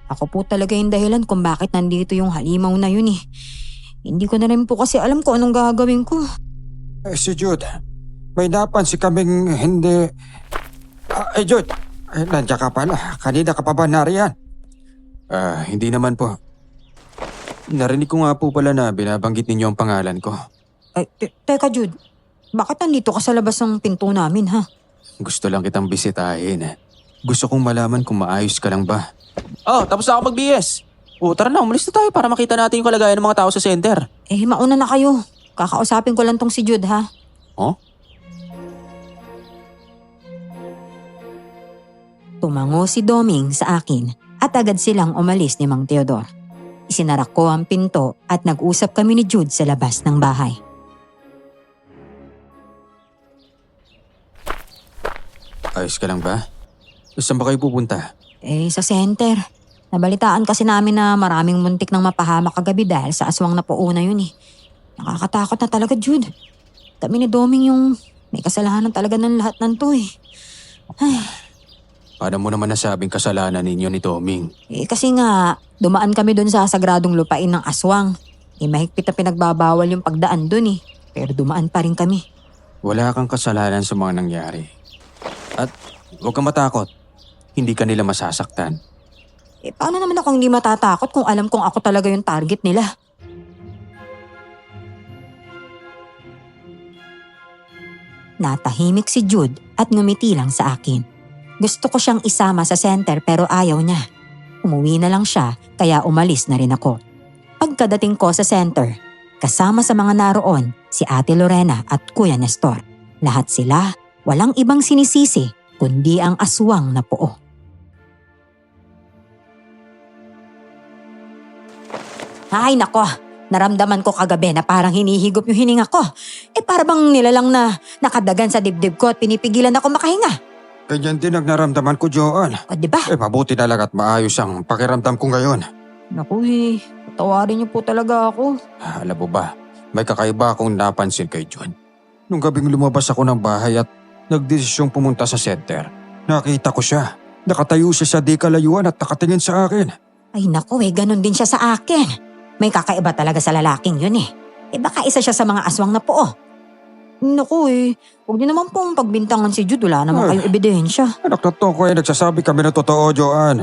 Ako po talaga yung dahilan kung bakit nandito yung halimaw na yun eh. Hindi ko na rin po kasi alam kung anong gagawin ko.
Si Jude, may napansin kaming hindi... Jude, Nandiyan ka pala. Kanina ka pa ba nariyan? Hindi naman po. Narinig ko nga po pala na binabanggit ninyo ang pangalan ko.
Ay, teka Jude, bakit nandito ka sa labas ng pinto namin ha?
Gusto lang kitang bisitahin. Gusto kong malaman kung maayos ka lang ba.
Oh, tapos na ako mag-BS. Tara na, umalis na tayo para makita natin yung kalagayan ng mga tao sa center.
Mauna na kayo. Kakausapin ko lang tong si Jude ha.
Oh?
Tumango si Doming sa akin at agad silang umalis ni Mang Teodor. Isinara ko ang pinto at nag-usap kami ni Jude sa labas ng bahay.
Ayos ka lang ba? Saan ba kayo pupunta?
Sa center. Nabalitaan kasi namin na maraming muntik ng mapahamak kagabi dahil sa aswang na puuna yun eh. Nakakatakot na talaga, Jude. Kami ni Doming yung may kasalanan talaga ng lahat ng to eh.
Paano mo naman nasabing kasalanan ninyo ni Toming?
Kasi nga, dumaan kami dun sa sagradong lupain ng aswang. Mahigpit na pinagbabawal yung pagdaan dun eh. Pero dumaan pa rin kami.
Wala kang kasalanan sa mga nangyari. At huwag kang matakot. Hindi ka nila masasaktan.
Paano naman ako hindi matatakot kung alam kong ako talaga yung target nila? Natahimik si Jude at ngumiti lang sa akin. Gusto ko siyang isama sa center pero ayaw niya. Umuwi na lang siya kaya umalis na rin ako. Pagkadating ko sa center, kasama sa mga naroon si Ate Lorena at Kuya Nestor. Lahat sila walang ibang sinisisi kundi ang aswang na puo. Ay nako, naramdaman ko kagabi na parang hinihigop yung hininga ko. Para bang nilalang na nakadagan sa dibdib ko at pinipigilan ako makahinga.
Ganyan din ang naramdaman ko, Joan.
O diba?
Mabuti na lang at maayos ang pakiramdam ko ngayon.
Naku patawarin niyo po talaga ako.
Alam mo ba, may kakaiba akong napansin kay John. Nung gabing lumabas ako ng bahay at nagdesisyong pumunta sa center, nakita ko siya. Nakatayo siya sa di kalayuan at nakatingin sa akin.
Ay naku ganun din siya sa akin. May kakaiba talaga sa lalaking yun eh. Baka isa siya sa mga aswang na puo. Naku huwag niyo naman pong pagbintangan si Jude, wala naman kayong ebidensya.
Anak na to ko nagsasabi kami na totoo, Joan.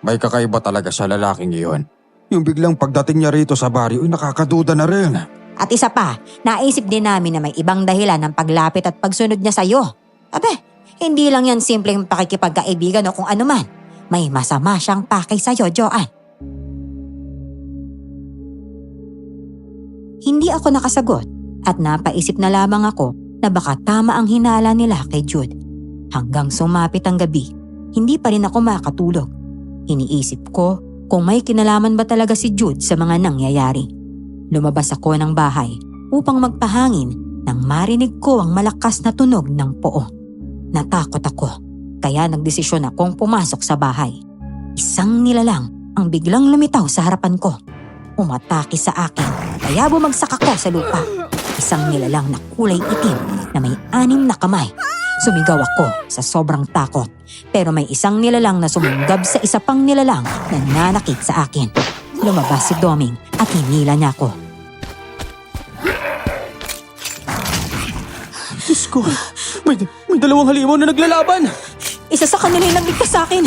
May kakaiba talaga sa lalaking iyon. Yung biglang pagdating niya rito sa baryo, nakakaduda na rin.
At isa pa, naisip din namin na may ibang dahilan ng paglapit at pagsunod niya sa'yo. Hindi lang yan simpleng pakikipagkaibigan o kung ano man. May masama siyang pakay sa'yo, Joan. Hindi ako nakasagot at napaisip na lamang ako na baka tama ang hinala nila kay Jude. Hanggang sumapit ang gabi, hindi pa rin ako makatulog. Iniisip ko kung may kinalaman ba talaga si Jude sa mga nangyayari. Lumabas ako ng bahay upang magpahangin nang marinig ko ang malakas na tunog ng puo. Natakot ako, kaya nagdesisyon akong pumasok sa bahay. Isang nilalang ang biglang lumitaw sa harapan ko. Umatake sa akin, kaya bumagsak ako sa lupa. Isang nilalang na kulay itim na may 6 na kamay. Sumigaw ako sa sobrang takot, pero may isang nilalang na sumunggab sa isa pang nilalang na nanakit sa akin. Lumabas si Doming at hinila niya ako.
Diyos ko, may 2 halimaw na naglalaban.
Isa sa kanila yung nagligtas sa akin.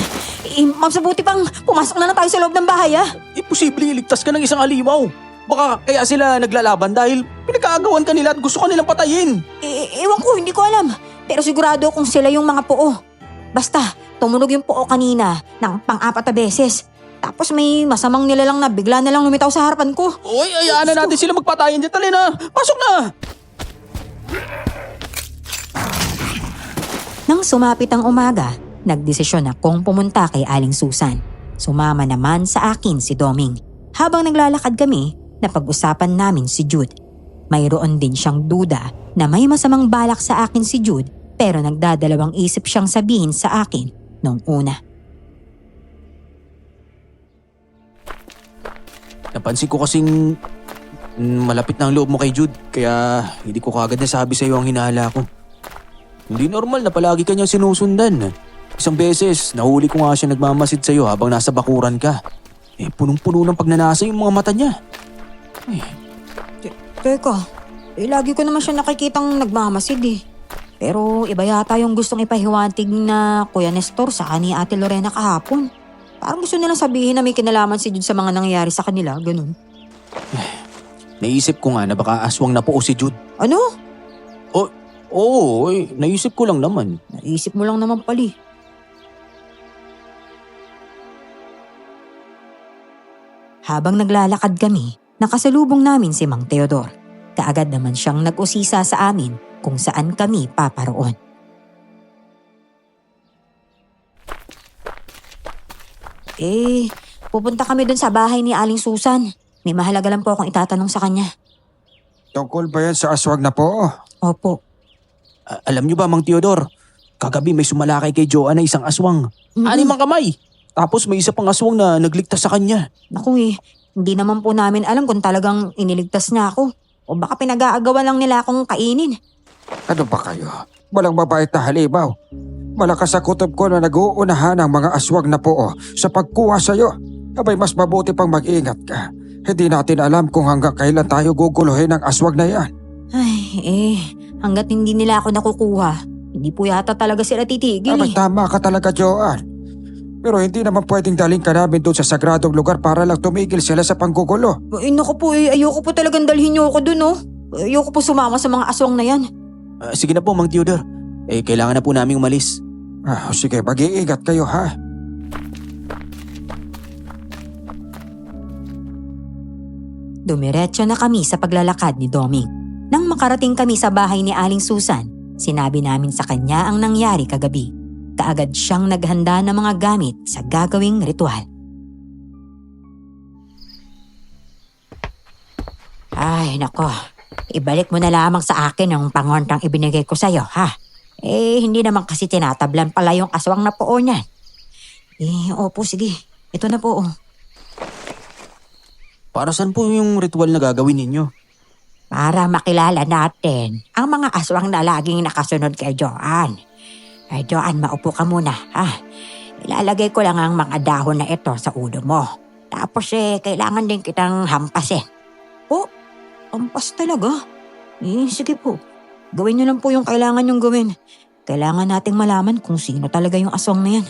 Mabuti pang pumasok na tayo sa loob ng bahay
Imposible iligtas ka ng isang halimaw. Baka kaya sila naglalaban dahil pinagkaagawan ka nila at gusto ka nilang patayin.
Ewan ko, hindi ko alam. Pero sigurado kung sila yung mga puo. Basta, tumunog yung puo kanina ng pang-4 na beses. Tapos may masamang nilalang na bigla na lang lumitaw sa harapan ko.
Uy, ayaan na natin sila magpatayin dyan. Tali na, pasok na!
Nang sumapit ang umaga, nagdesisyon akong pumunta kay Aling Susan. Sumama naman sa akin si Doming. Habang naglalakad kami, napag-usapan namin si Jude. Mayroon din siyang duda na may masamang balak sa akin si Jude pero nagdadalawang isip siyang sabihin sa akin nung una.
Napansin ko kasing malapit na ang loob mo kay Jude kaya hindi ko kagad nasabi sa iyo ang hinahala ko. Hindi normal na palagi kanyang sinusundan. Isang beses, nahuli ko nga siya nagmamasid sa iyo habang nasa bakuran ka. Punong-puno ng pagnanasa yung mga mata niya.
Teka, lagi ko naman siya nakikitang nagmamasid . Pero iba yata yung gustong ipahiwantig na Kuya Nestor sa ni Ate Lorena kahapon. Parang gusto nilang sabihin na may kinalaman si Jude sa mga nangyayari sa kanila, ganun.
Naisip ko nga na baka aswang na po si Jude.
Ano?
Oo, naisip ko lang naman.
Naisip mo lang naman pali. Habang naglalakad kami, nakasalubong namin si Mang Teodor. Kaagad naman siyang nag-usisa sa amin kung saan kami paparoon. Pupunta kami dun sa bahay ni Aling Susan. May mahalaga lang po akong itatanong sa kanya.
Tungkol ba yan sa aswang na po?
Opo.
Alam niyo ba, Mang Teodor? Kagabi may sumalakay kay Joanne na isang aswang.
Mhm.
6 ang kamay. Tapos may isa pang aswang na nagligtas sa kanya.
Naku hindi naman po namin alam kung talagang iniligtas niya ako. O baka pinag-aagawan lang nila akong kainin.
Ano ba kayo? Walang mabait na halimaw. Malakas sa kutob ko na nag-uunahan ang mga aswang na po sa pagkuha sa'yo. Abay mas mabuti pang mag-ingat ka. Hindi natin alam kung hanggang kailan tayo guguluhin ng aswang na yan.
Hanggat hindi nila ako nakukuha, hindi po yata talaga sila titigil
Abay tama ka talaga, Joanne. Pero hindi naman pwedeng daling ka namin doon sa sagradong lugar para lang tumigil sila sa panggugulo.
Naku po ayoko po talagang dalhin niyo ako dun Ayoko po sumama sa mga aswang na yan.
Sige na po, Mang Teodor. Kailangan na po naming umalis.
Sige, mag-iingat kayo ha.
Dumiretso na kami sa paglalakad ni Doming. Nang makarating kami sa bahay ni Aling Susan, sinabi namin sa kanya ang nangyari kagabi. Kaagad siyang naghanda ng mga gamit sa gagawing ritual. Ay, nako. Ibalik mo na lamang sa akin ang pangontrang ibinigay ko sa'yo, ha? Hindi naman kasi tinatablan pala yung aswang na poon niyan. Opo, sige. Ito na po.
Para saan po yung ritual na gagawin ninyo?
Para makilala natin ang mga aswang na laging nakasunod kay Joanne. Joanne, maupo ka muna, ha? Ilalagay ko lang ang mga dahon na ito sa ulo mo. Tapos kailangan din kitang hampasin.
Ampas talaga. Sige po. Gawin niyo lang po yung kailangan niyong gawin. Kailangan nating malaman kung sino talaga yung aswang na yan.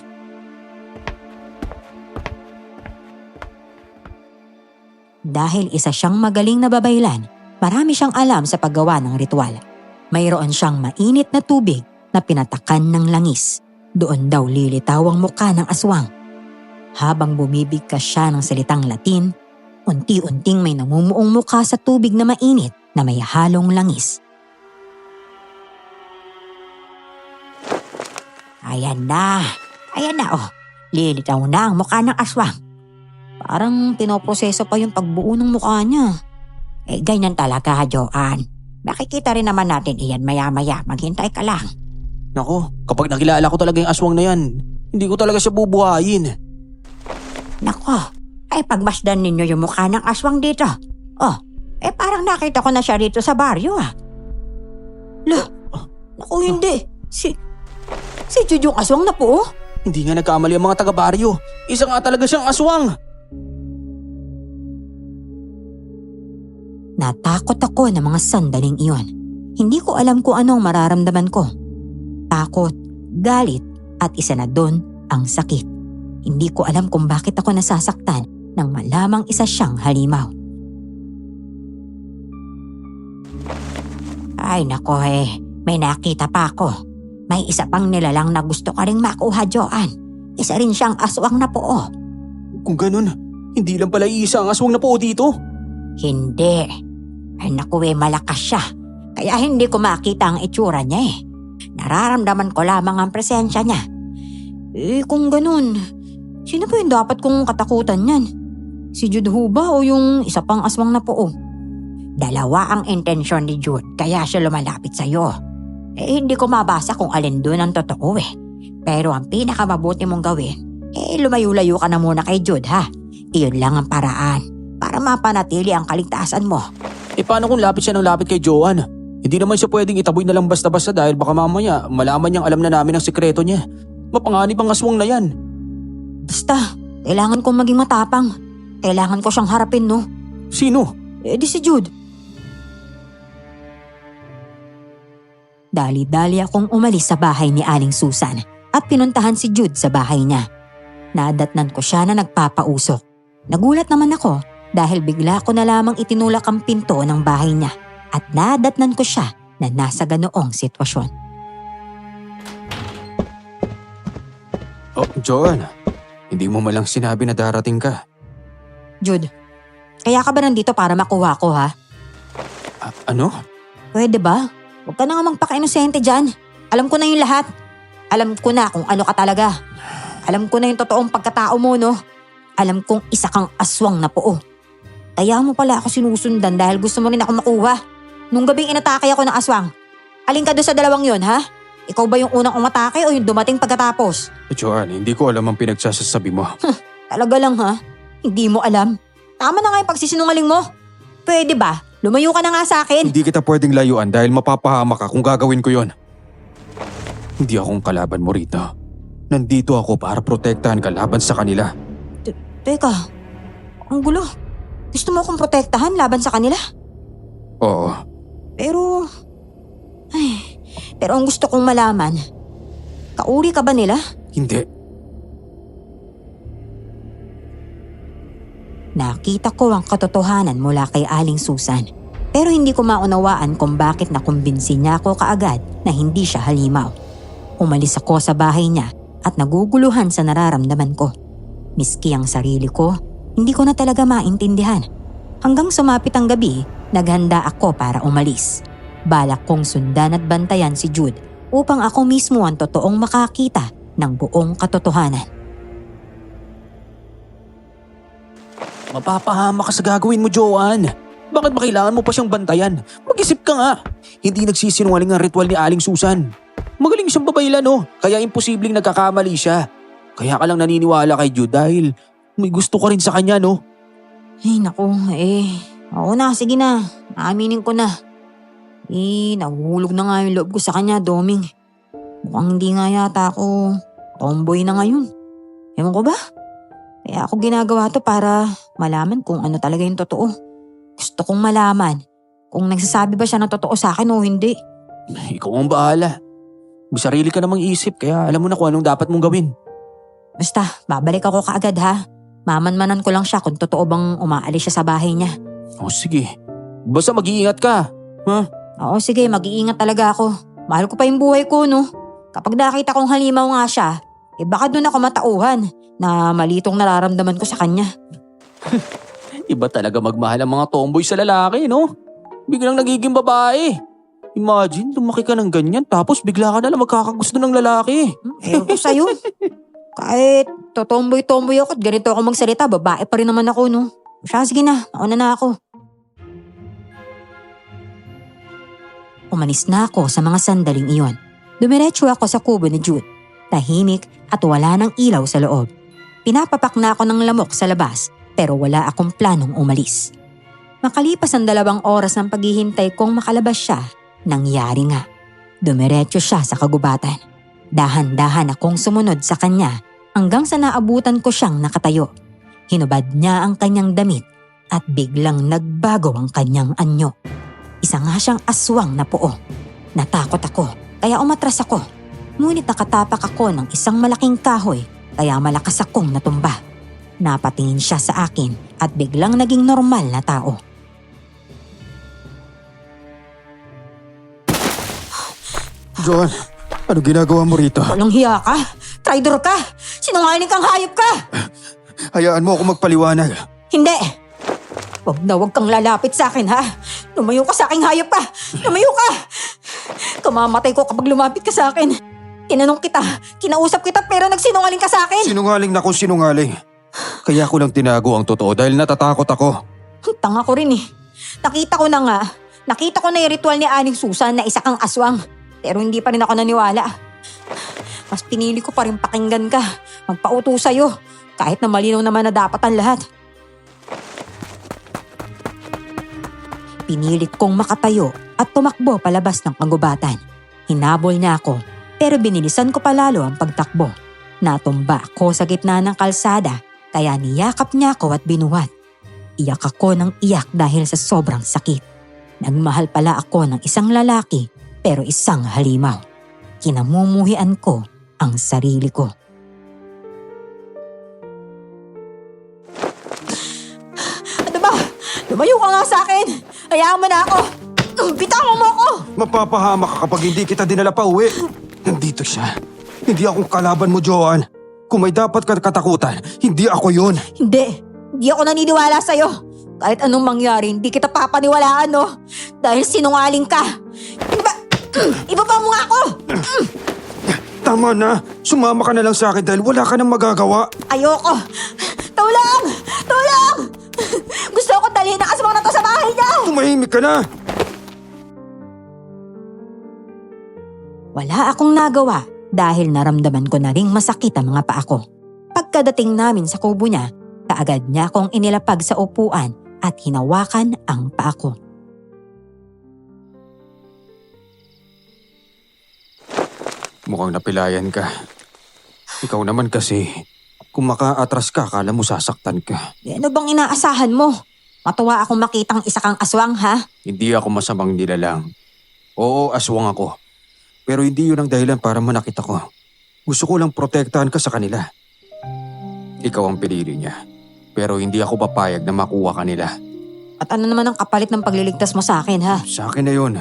Dahil isa siyang magaling na babaylan, marami siyang alam sa paggawa ng ritual. Mayroon siyang mainit na tubig na pinatakan ng langis. Doon daw lilitaw ang mukha ng aswang. Habang bumibigkas siya ng salitang Latin, unti-unting may namumuong mukha sa tubig na mainit na may halong langis.
Ayan na Lilitaw na ang mukha ng aswang.
Parang pinoproseso pa yung pagbuo ng mukha niya.
Ganyan talaga, Joanne. Makikita rin naman natin iyan maya-maya. Maghintay ka lang.
Nako, kapag nakilala ko talaga yung aswang na yan, hindi ko talaga siya bubuhayin.
Nako, pagmasdan ninyo yung mukha ng aswang dito. Parang nakita ko na siya rito sa baryo,
Naku, hindi. Si Jude yung aswang na po.
Hindi nga nagkamali ang mga taga-baryo. Isa nga talaga siyang aswang.
Natakot ako ng mga sandaling iyon. Hindi ko alam kung ano ang mararamdaman ko. Takot, galit, at isa na doon ang sakit. Hindi ko alam kung bakit ako nasasaktan nang malamang isa siyang halimaw.
Ay nako may nakita pa ako. May isa pang nilalang na gusto ka ring makuha, Joanne. Isa rin siyang aswang na poo.
Kung ganun, hindi lang pala isa ang aswang na po dito.
Hindi. Ay naku malakas siya. Kaya hindi ko makita ang itsura niya Nararamdaman ko lamang ang presensya niya.
Kung ganun, sino po yung dapat kong katakutan niyan? Si Jude ho ba o yung isa pang aswang na poo?
Dalawa ang intensyon ni Jude kaya siya lumalapit sa'yo. Hindi ko mabasa kung alin doon ang totoo Pero ang pinakamabuti mong gawin, lumayo-layo ka na muna kay Jude ha. Iyon lang ang paraan para mapanatili ang kaligtasan mo.
Paano kung lapit siya ng lapit kay Joanne? Hindi naman siya pwedeng itaboy na lang basta-basta dahil baka mamaya malaman niyang alam na namin ang sikreto niya. Mapanganib ang aswang na yan.
Basta, kailangan kong maging matapang. Kailangan ko siyang harapin, no?
Sino?
Di si Jude. Dali-dali akong umalis sa bahay ni Aling Susan at pinuntahan si Jude sa bahay niya. Nadatnan ko siya na nagpapausok. Nagulat naman ako dahil bigla ko na lamang itinulak ang pinto ng bahay niya at nadatnan ko siya na nasa ganoong sitwasyon.
Oh, Joan, hindi mo malang sinabi na darating ka.
Jude, kaya ka ba nandito para makuha ko ha?
Ano?
Pwede ba? Huwag ka na nga magpaka-inosente dyan. Alam ko na yung lahat. Alam ko na kung ano ka talaga. Alam ko na yung totoong pagkatao mo, no? Alam kong isa kang aswang na poo. Kaya mo pala ako sinusundan dahil gusto mo rin ako makuha. Nung gabing inatake ako ng aswang. Alin ka doon sa dalawang yon, ha? Ikaw ba yung unang umatake o yung dumating pagkatapos?
Joan, hindi ko alam ang pinagsasasabi mo.
Talaga lang, ha? Hindi mo alam. Tama na nga yung pagsisinungaling mo. Pwede ba? Lumayo ka na nga sa akin.
Hindi kita pwedeng layuan dahil mapapahamak ka kung gagawin ko yon. Hindi akong kalaban mo rito. Nandito ako para protektahan ka laban sa kanila.
Teka, ang gulo. Gusto mo akong protektahan laban sa kanila?
Oo.
Pero ang gusto kong malaman, kauri ka ba nila?
Hindi.
Nakita ko ang katotohanan mula kay Aling Susan. Pero hindi ko maunawaan kung bakit nakumbinsi niya ako kaagad na hindi siya halimaw. Umalis ako sa bahay niya at naguguluhan sa nararamdaman ko. Miski ang sarili ko, hindi ko na talaga maintindihan. Hanggang sumapit ang gabi, naghanda ako para umalis. Balak kong sundan at bantayan si Jude upang ako mismo ang totoong makakita ng buong katotohanan.
Mapapahama ka sa gagawin mo, Joan. Bakit ba kailangan mo pa siyang bantayan? Mag-isip ka nga. Hindi nagsisinungaling ang ritual ni Aling Susan. Magaling siyang babaylan, no? Kaya imposibleng nagkakamali siya. Kaya ka lang naniniwala kay Jude dahil may gusto ka rin sa kanya, no?
Ay naku, oo na, sige na. Aaminin ko na. Nahuhulog na nga yung loob ko sa kanya, Doming. Mukhang hindi nga yata ako tomboy na ngayon. Ewan ko ba? Kaya ako ginagawa to para malaman kung ano talaga yung totoo. Gusto kong malaman kung nagsasabi ba siya ng totoo sa akin o hindi.
Ikaw ang bahala. May sarili ka namang isip kaya alam mo na kung anong dapat mong gawin.
Basta, babalik ako kaagad ha. Mamanmanan ko lang siya kung totoo bang umaalis siya sa bahay niya.
O sige. Basta mag-iingat ka. Ha?
Oo sige, mag-iingat talaga ako. Mahal ko pa yung buhay ko, no? Kapag nakita kong halimaw nga siya, baka doon ako matauhan na malitong nararamdaman ko sa kanya.
Iba talaga magmahal ang mga tomboy sa lalaki, no? Biglang nagiging babae. Imagine, lumaki ka ng ganyan tapos bigla ka na lang magkakagusto ng lalaki.
Ewan ko sa'yo. Kahit totomboy-tomboy ako at ganito ako magsalita, babae pa rin naman ako, no? Siya, sige na, nauna na ako. Umalis na ako sa mga sandaling iyon. Dumiretso ako sa kubo ni Jude. Tahimik at wala ng ilaw sa loob. Pinapapak na ako ng lamok sa labas pero wala akong planong umalis. Makalipas ang 2 oras ng paghihintay kong makalabas siya, nangyari nga. Dumiretso siya sa kagubatan. Dahan-dahan akong sumunod sa kanya hanggang sa naabutan ko siyang nakatayo. Hinubad niya ang kanyang damit at biglang nagbago ang kanyang anyo. Isa nga siyang aswang na poo. Natakot ako kaya umatras ako. Ngunit nakatapak ako ng isang malaking kahoy kaya malakas akong natumba. Napatingin siya sa akin at biglang naging normal na tao.
Joan, ano ginagawa mo rito?
Walang hiya ka? Traitor ka? Sinungaling kang hayop ka?
Hayaan mo ako magpaliwanag.
Hindi! Huwag kang lalapit sa akin ha? Lumayo ka sa aking hayop ka! Lumayo ka! Kamamatay ko kapag lumapit ka sa akin. Tinanong kita, kinausap kita pero nagsinungaling ka sa akin.
Sinungaling na kung sinungaling. Kaya ko lang tinago ang totoo dahil natatakot ako.
Tanga ko rin eh. Nakita ko na yung ritual ni Aling Susan na isa kang aswang. Pero hindi pa rin ako naniwala. Mas pinili ko pa rin pakinggan ka. Magpauto sa'yo. Kahit na malinaw naman na dapat ang lahat. Pinilit kong makatayo at tumakbo palabas ng kagubatan. Hinabol niya ako pero binilisan ko palalo ang pagtakbo. Natumba ako sa gitna ng kalsada kaya niyakap niya ako at binuhat. Iyak ako ng iyak dahil sa sobrang sakit. Nagmahal pala ako ng isang lalaki pero isang halimaw. Kinamumuhian ko ang sarili ko.
Ano ba? Lumayo ka nga sa akin! Hayaan mo na ako! Bitawan mo ako!
Mapapahamak ka kapag hindi kita dinala pa uwi. Nandito siya. Hindi akong kalaban mo, Joan. Kung may dapat ka katakutan, hindi ako yun.
Hindi ako naniniwala sa'yo. Kahit anong mangyari, hindi kita papaniwalaan, no? Dahil sinungaling ka. Ibaba mo nga ako!
Tama na. Sumama ka na lang sa akin dahil wala ka nang magagawa.
Ayoko! Tulong! Tulong! Gusto ko dalhin ang aswang na to sa bahay niya!
Tumahimik ka na.
Wala akong nagawa dahil naramdaman ko na ring masakit ang mga paa ko. Pagkadating namin sa kubo niya, kaagad niya akong inilapag sa upuan at hinawakan ang paa ko.
Mukhang napilayan ka. Ikaw naman kasi, kung makaatras ka, akala mo sasaktan ka.
Ano bang inaasahan mo? Matuwa akong makitang isa kang aswang, ha?
Hindi ako masamang nilalang. Oo, aswang ako. Pero hindi yun ang dahilan para manakit ako. Gusto ko lang protektahan ka sa kanila. Ikaw ang pinili niya. Pero hindi ako papayag na makuha ka nila.
At ano naman ang kapalit ng pagliligtas mo sa akin, ha?
Sa akin na yun.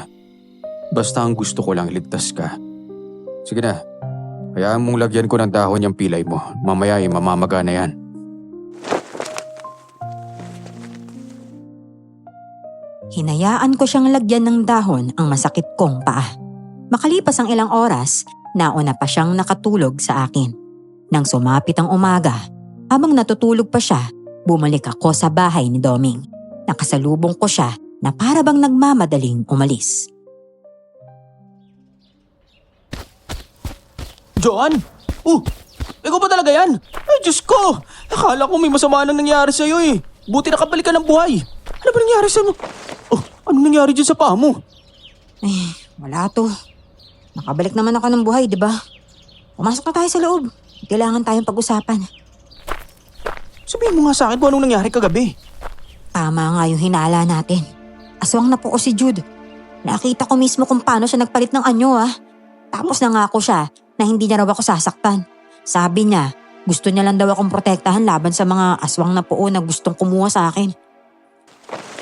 Basta ang gusto ko lang iligtas ka. Sige na. Hayaan mong lagyan ko ng dahon yung pilay mo. Mamaya ay mamamaga na yan.
Hinayaan ko siyang lagyan ng dahon ang masakit kong paa. Makalipas ang ilang oras, nauna pa siyang nakatulog sa akin. Nang sumapit ang umaga, habang natutulog pa siya, bumalik ako sa bahay ni Doming. Nakasalubong ko siya na para bang nagmamadaling umalis.
Joan? Ikaw ba talaga yan? Ay, Diyos ko! Akala ko may masama nang nangyari sa'yo eh. Buti nakabalik ka ng buhay. Ano ba nangyari sa'yo? Ano nangyari dyan sa paa mo?
Wala to. Nakabalik naman ako ng buhay, di ba? Pumasok na tayo sa loob. Kailangan tayong pag-usapan.
Sabihin mo nga sa akin kung anong nangyari kagabi.
Tama nga yung hinala natin. Aswang na po ko si Jude. Nakita ko mismo kung paano siya nagpalit ng anyo, ah. Tapos nangako siya na hindi niya raw ako sasaktan. Sabi niya, gusto niya lang daw akong protektahan laban sa mga aswang na po na gustong kumuha sa akin.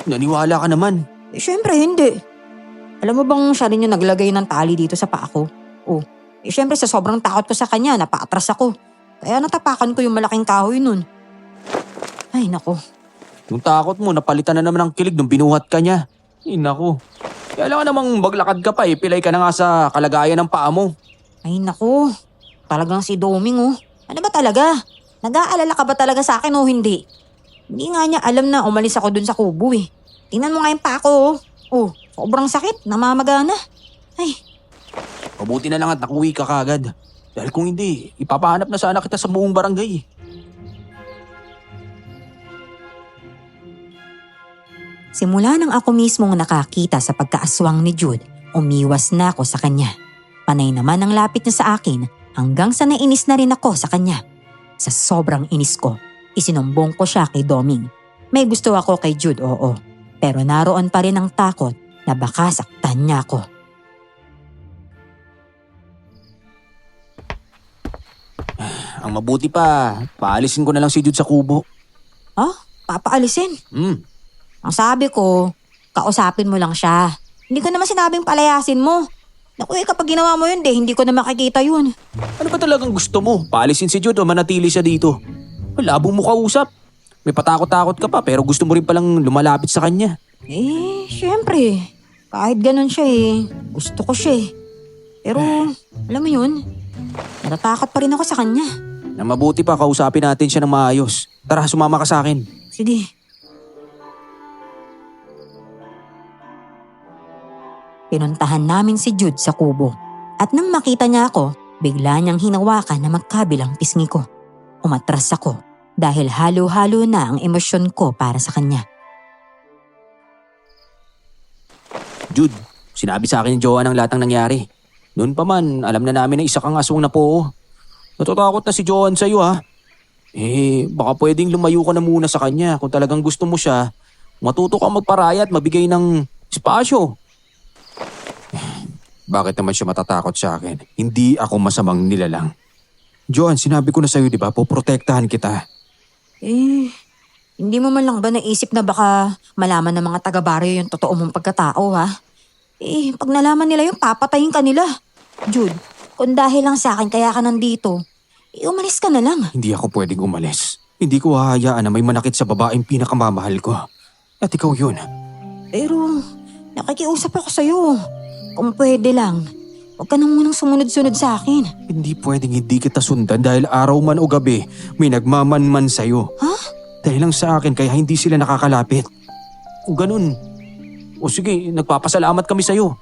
Naniwala ka naman.
Syempre hindi. Alam mo bang siya rin yung naglagay ng tali dito sa paa ko? Syempre sa sobrang takot ko sa kanya, napaatras ako. Kaya natapakan ko yung malaking kahoy nun. Ay nako.
Yung takot mo, napalitan na naman ang kilig nung binuhat ka niya. Ay naku. Kaya lang namang maglakad ka pa eh. Pilay ka na nga sa kalagayan ng paa mo.
Ay nako. Talagang si Doming oh. Ano ba talaga? Nag-aalala ka ba talaga sa akin o hindi? Hindi nga niya alam na umalis ako dun sa kubo eh. Tingnan mo nga yung paa ko oh. Sobrang sakit, namamaga na. Ay.
Mabuti na lang at nakuwi ka kagad. Dahil kung hindi, ipapahanap na sana kita sa buong barangay.
Simula nang ako mismong nakakita sa pagkaaswang ni Jude, umiwas na ako sa kanya. Panay naman ang lapit niya sa akin hanggang sa nainis na rin ako sa kanya. Sa sobrang inis ko, isinumbong ko siya kay Doming. May gusto ako kay Jude, oo. Pero naroon pa rin ang takot na baka saktan niya ako.
Ang mabuti pa, paalisin ko na lang si Jude sa kubo.
Papaalisin? Ang sabi ko, kausapin mo lang siya. Hindi ko naman sinabing palayasin mo. Naku kapag ginawa mo yun, hindi ko na makikita yun.
Ano ba talagang gusto mo? Paalisin si Jude o manatili siya dito? Labong mo kausap. May patakot-takot ka pa pero gusto mo rin palang lumalapit sa kanya.
Syempre. Kahit ganun siya gusto ko siya Pero, alam mo yun, natatakot pa rin ako sa kanya.
Na mabuti pa kausapin natin siya ng maayos. Tara, sumama ka sa akin.
Sige. Pinuntahan namin si Jude sa kubo. At nang makita niya ako, bigla niyang hinawakan na magkabilang pisngi ko. Umatras ako dahil halo-halo na ang emosyon ko para sa kanya.
Jude, sinabi sa akin ni Joan ang lahat ng nangyari. Noon pa man, alam na namin na isa kang aswang na po. Natatakot na si Joan sa'yo ha. Baka pwedeng lumayo ka na muna sa kanya. Kung talagang gusto mo siya, matuto ka magparaya at magbigay ng espasyo.
Bakit naman siya matatakot sa akin? Hindi ako masamang nilalang. Joan, sinabi ko na sa'yo, di ba? Poprotektahan kita.
Hindi mo man lang ba naisip na baka malaman ng mga taga-baryo yung totoo mong pagkatao, ha? Pag nalaman nila yung papatayin ka nila. Jude, kung dahil lang sa akin kaya ka nandito, umalis ka na lang.
Hindi ako pwedeng umalis. Hindi ko hahayaan na may manakit sa babaeng pinakamamahal ko. At ikaw yun.
Pero, nakikiusap ako sa'yo. Kung pwede lang, huwag ka nang munang sumunod-sunod sa akin.
Hindi pwedeng hindi kita sundan dahil araw man o gabi may nagmamanman sa'yo.
Ha?
Dahil lang sa akin kaya hindi sila nakakalapit.
Kung ganun, o sige, nagpapasalamat kami sa'yo.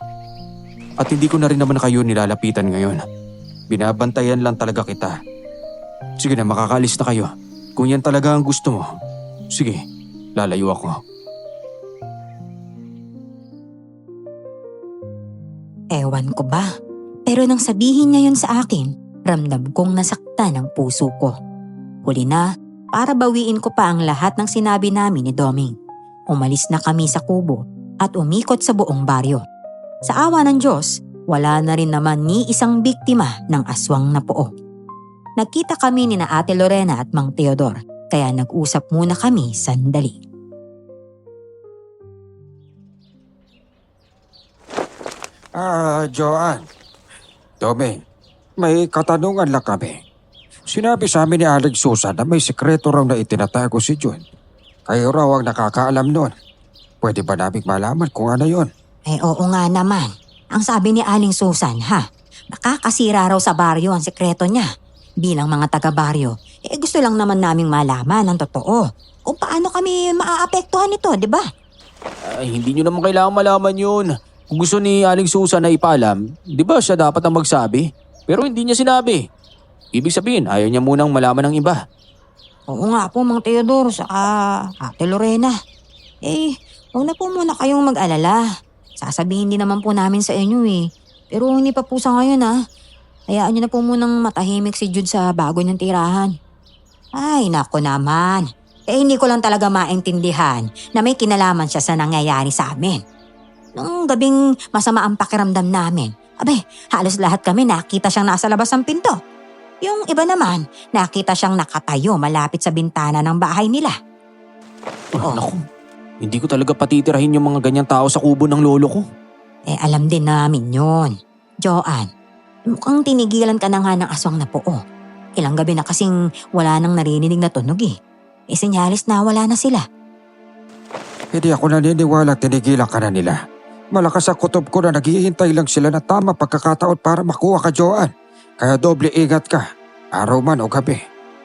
At hindi ko na rin naman kayo nilalapitan ngayon. Binabantayan lang talaga kita. Sige na, makakalis na kayo. Kung yan talaga ang gusto mo, sige, lalayo ako.
Ewan ko ba? Pero nang sabihin niya yun sa akin, ramdam kong nasaktan ang puso ko. Huli na, para bawiin ko pa ang lahat ng sinabi namin ni Doming. Umalis na kami sa kubo at umikot sa buong baryo. Sa awa ng Diyos, wala na rin naman ni isang biktima ng aswang na poo. Nagkita kami ni na Ate Lorena at Mang Teodor, kaya nag-usap muna kami sandali.
Joan. Doming, may katanungan lang kami. Sinabi sa amin ni Aling Susan na may sikreto raw na itinatago si June. Kayo raw ang nakakaalam nun. Pwede ba naming malaman kung ano yon?
Oo nga naman. Ang sabi ni Aling Susan, nakakasira raw sa baryo ang sekreto niya. Bilang mga taga-baryo, gusto lang naman naming malaman ang totoo. Kung paano kami maaapektuhan nito, di ba?
Hindi nyo naman kailangan malaman yun. Kung gusto ni Aling Susan na ipaalam, di ba siya dapat ang magsabi? Pero hindi niya sinabi. Ibig sabihin, ayaw niya munang malaman ng iba.
Oo nga po, Mang Teodor, saka Ate Lorena. Huwag na po muna kayong mag-alala. Sasabihin din naman po namin sa inyo Pero hindi pa po sa ngayon Hayaan niyo na po munang matahimik si Jude sa bago niyang tirahan. Ay, nako naman. Hindi ko lang talaga maintindihan na may kinalaman siya sa nangyayari sa amin. Nung gabing masama ang pakiramdam namin, halos lahat kami nakita siyang nasa labas ng pinto. Yung iba naman, nakita siyang nakatayo malapit sa bintana ng bahay nila.
Naku, hindi ko talaga patitirahin yung mga ganyang tao sa kubo ng lolo ko.
Alam din namin yun. Joan, mukhang tinigilan ka na nga ng aswang na poo. Ilang gabi na kasing wala nang naririnig na tunog Sinyalis na wala na sila.
Hindi ako naniniwala tinigilan ka na nila. Malakas ang kutob ko na naghihintay lang sila na tama pagkakataon para makuha ka, Joan. Kaya doble ingat ka, araw man o gabi.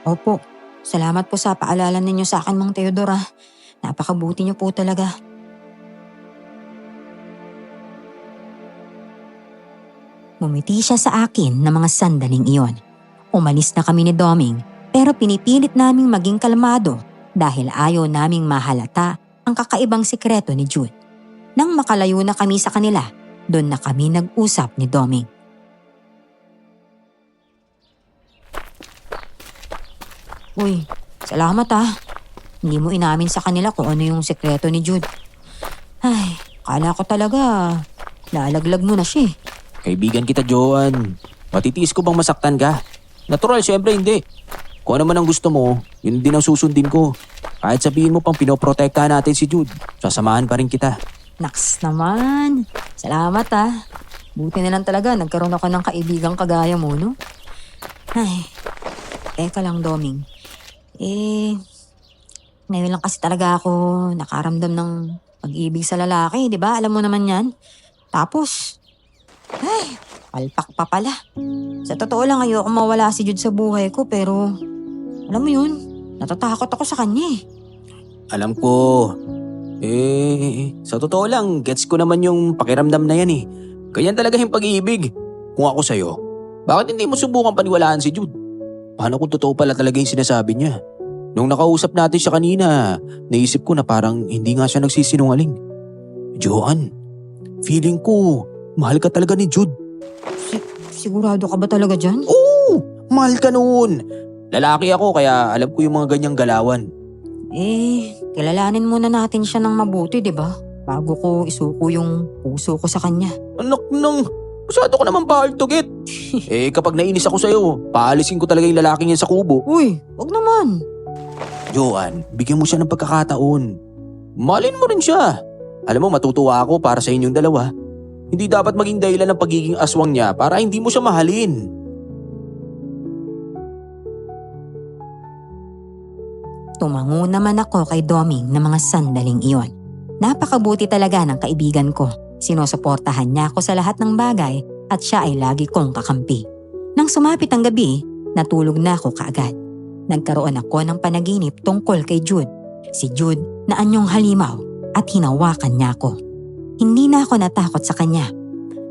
Opo, salamat po sa paalala ninyo sa akin, Mang Teodor. Napakabuti niyo po talaga. Ngumiti siya sa akin ng mga sandaling iyon. Umalis na kami ni Doming, pero pinipilit naming maging kalmado dahil ayaw naming mahalata ang kakaibang sikreto ni Jude. Nang makalayo na kami sa kanila, doon na kami nag-usap ni Doming. Uy, salamat Hindi mo inamin sa kanila kung ano yung sikreto ni Jude. Ay, kala ko talaga lalaglag mo na siya
Kaibigan kita, Joan. Matitiis ko bang masaktan ka? Natural, syempre hindi. Kung ano man ang gusto mo, yun din ang susundin ko. Kahit sabihin mo pang pinoprotektahan natin si Jude, sasamahan pa rin kita.
Naks naman. Salamat Buti na lang talaga nagkaroon ako ng kaibigang kagaya mo, no? Ay, teka lang, Doming. Ngayon lang kasi talaga ako nakaramdam ng pag-ibig sa lalaki, di ba? Alam mo naman yan. Tapos, palpak pa pala. Sa totoo lang, ayoko mawala si Jude sa buhay ko, pero alam mo yun, natatakot ako sa kanya
Alam ko. Sa totoo lang, gets ko naman yung pakiramdam na yan Ganyan talaga yung pag-iibig. Kung ako sa'yo, bakit hindi mo subukan paniwalaan si Jude? Paano kung totoo pala talaga yung sinasabi niya? Nung nakausap natin siya kanina, naisip ko na parang hindi nga siya nagsisinungaling. Joan, feeling ko, mahal ka talaga ni Jude.
Sigurado ka ba talaga dyan?
Oo, mahal ka noon. Lalaki ako kaya alam ko yung mga ganyang galawan.
Kilalanin muna natin siya ng mabuti, di ba? Bago ko isuko yung puso ko sa kanya.
Anak nang, Masyado ko naman hard to get. Kapag nainis ako sa'yo, paalisin ko talaga yung lalaking yan sa kubo.
Uy, wag naman.
Joanne, bigyan mo siya ng pagkakataon. Malin mo rin siya. Alam mo, matutuwa ako para sa inyong dalawa. Hindi dapat maging dahilan ng pagiging aswang niya para hindi mo siya mahalin.
Tumango naman ako kay Doming na mga sandaling iyon. Napakabuti talaga ng kaibigan ko. Sinusuportahan niya ako sa lahat ng bagay at siya ay lagi kong kakampi. Nang sumapit ang gabi, natulog na ako kaagad. Nagkaroon ako ng panaginip tungkol kay Jude. Si Jude na anyong halimaw at hinawakan niya ako. Hindi na ako natakot sa kanya.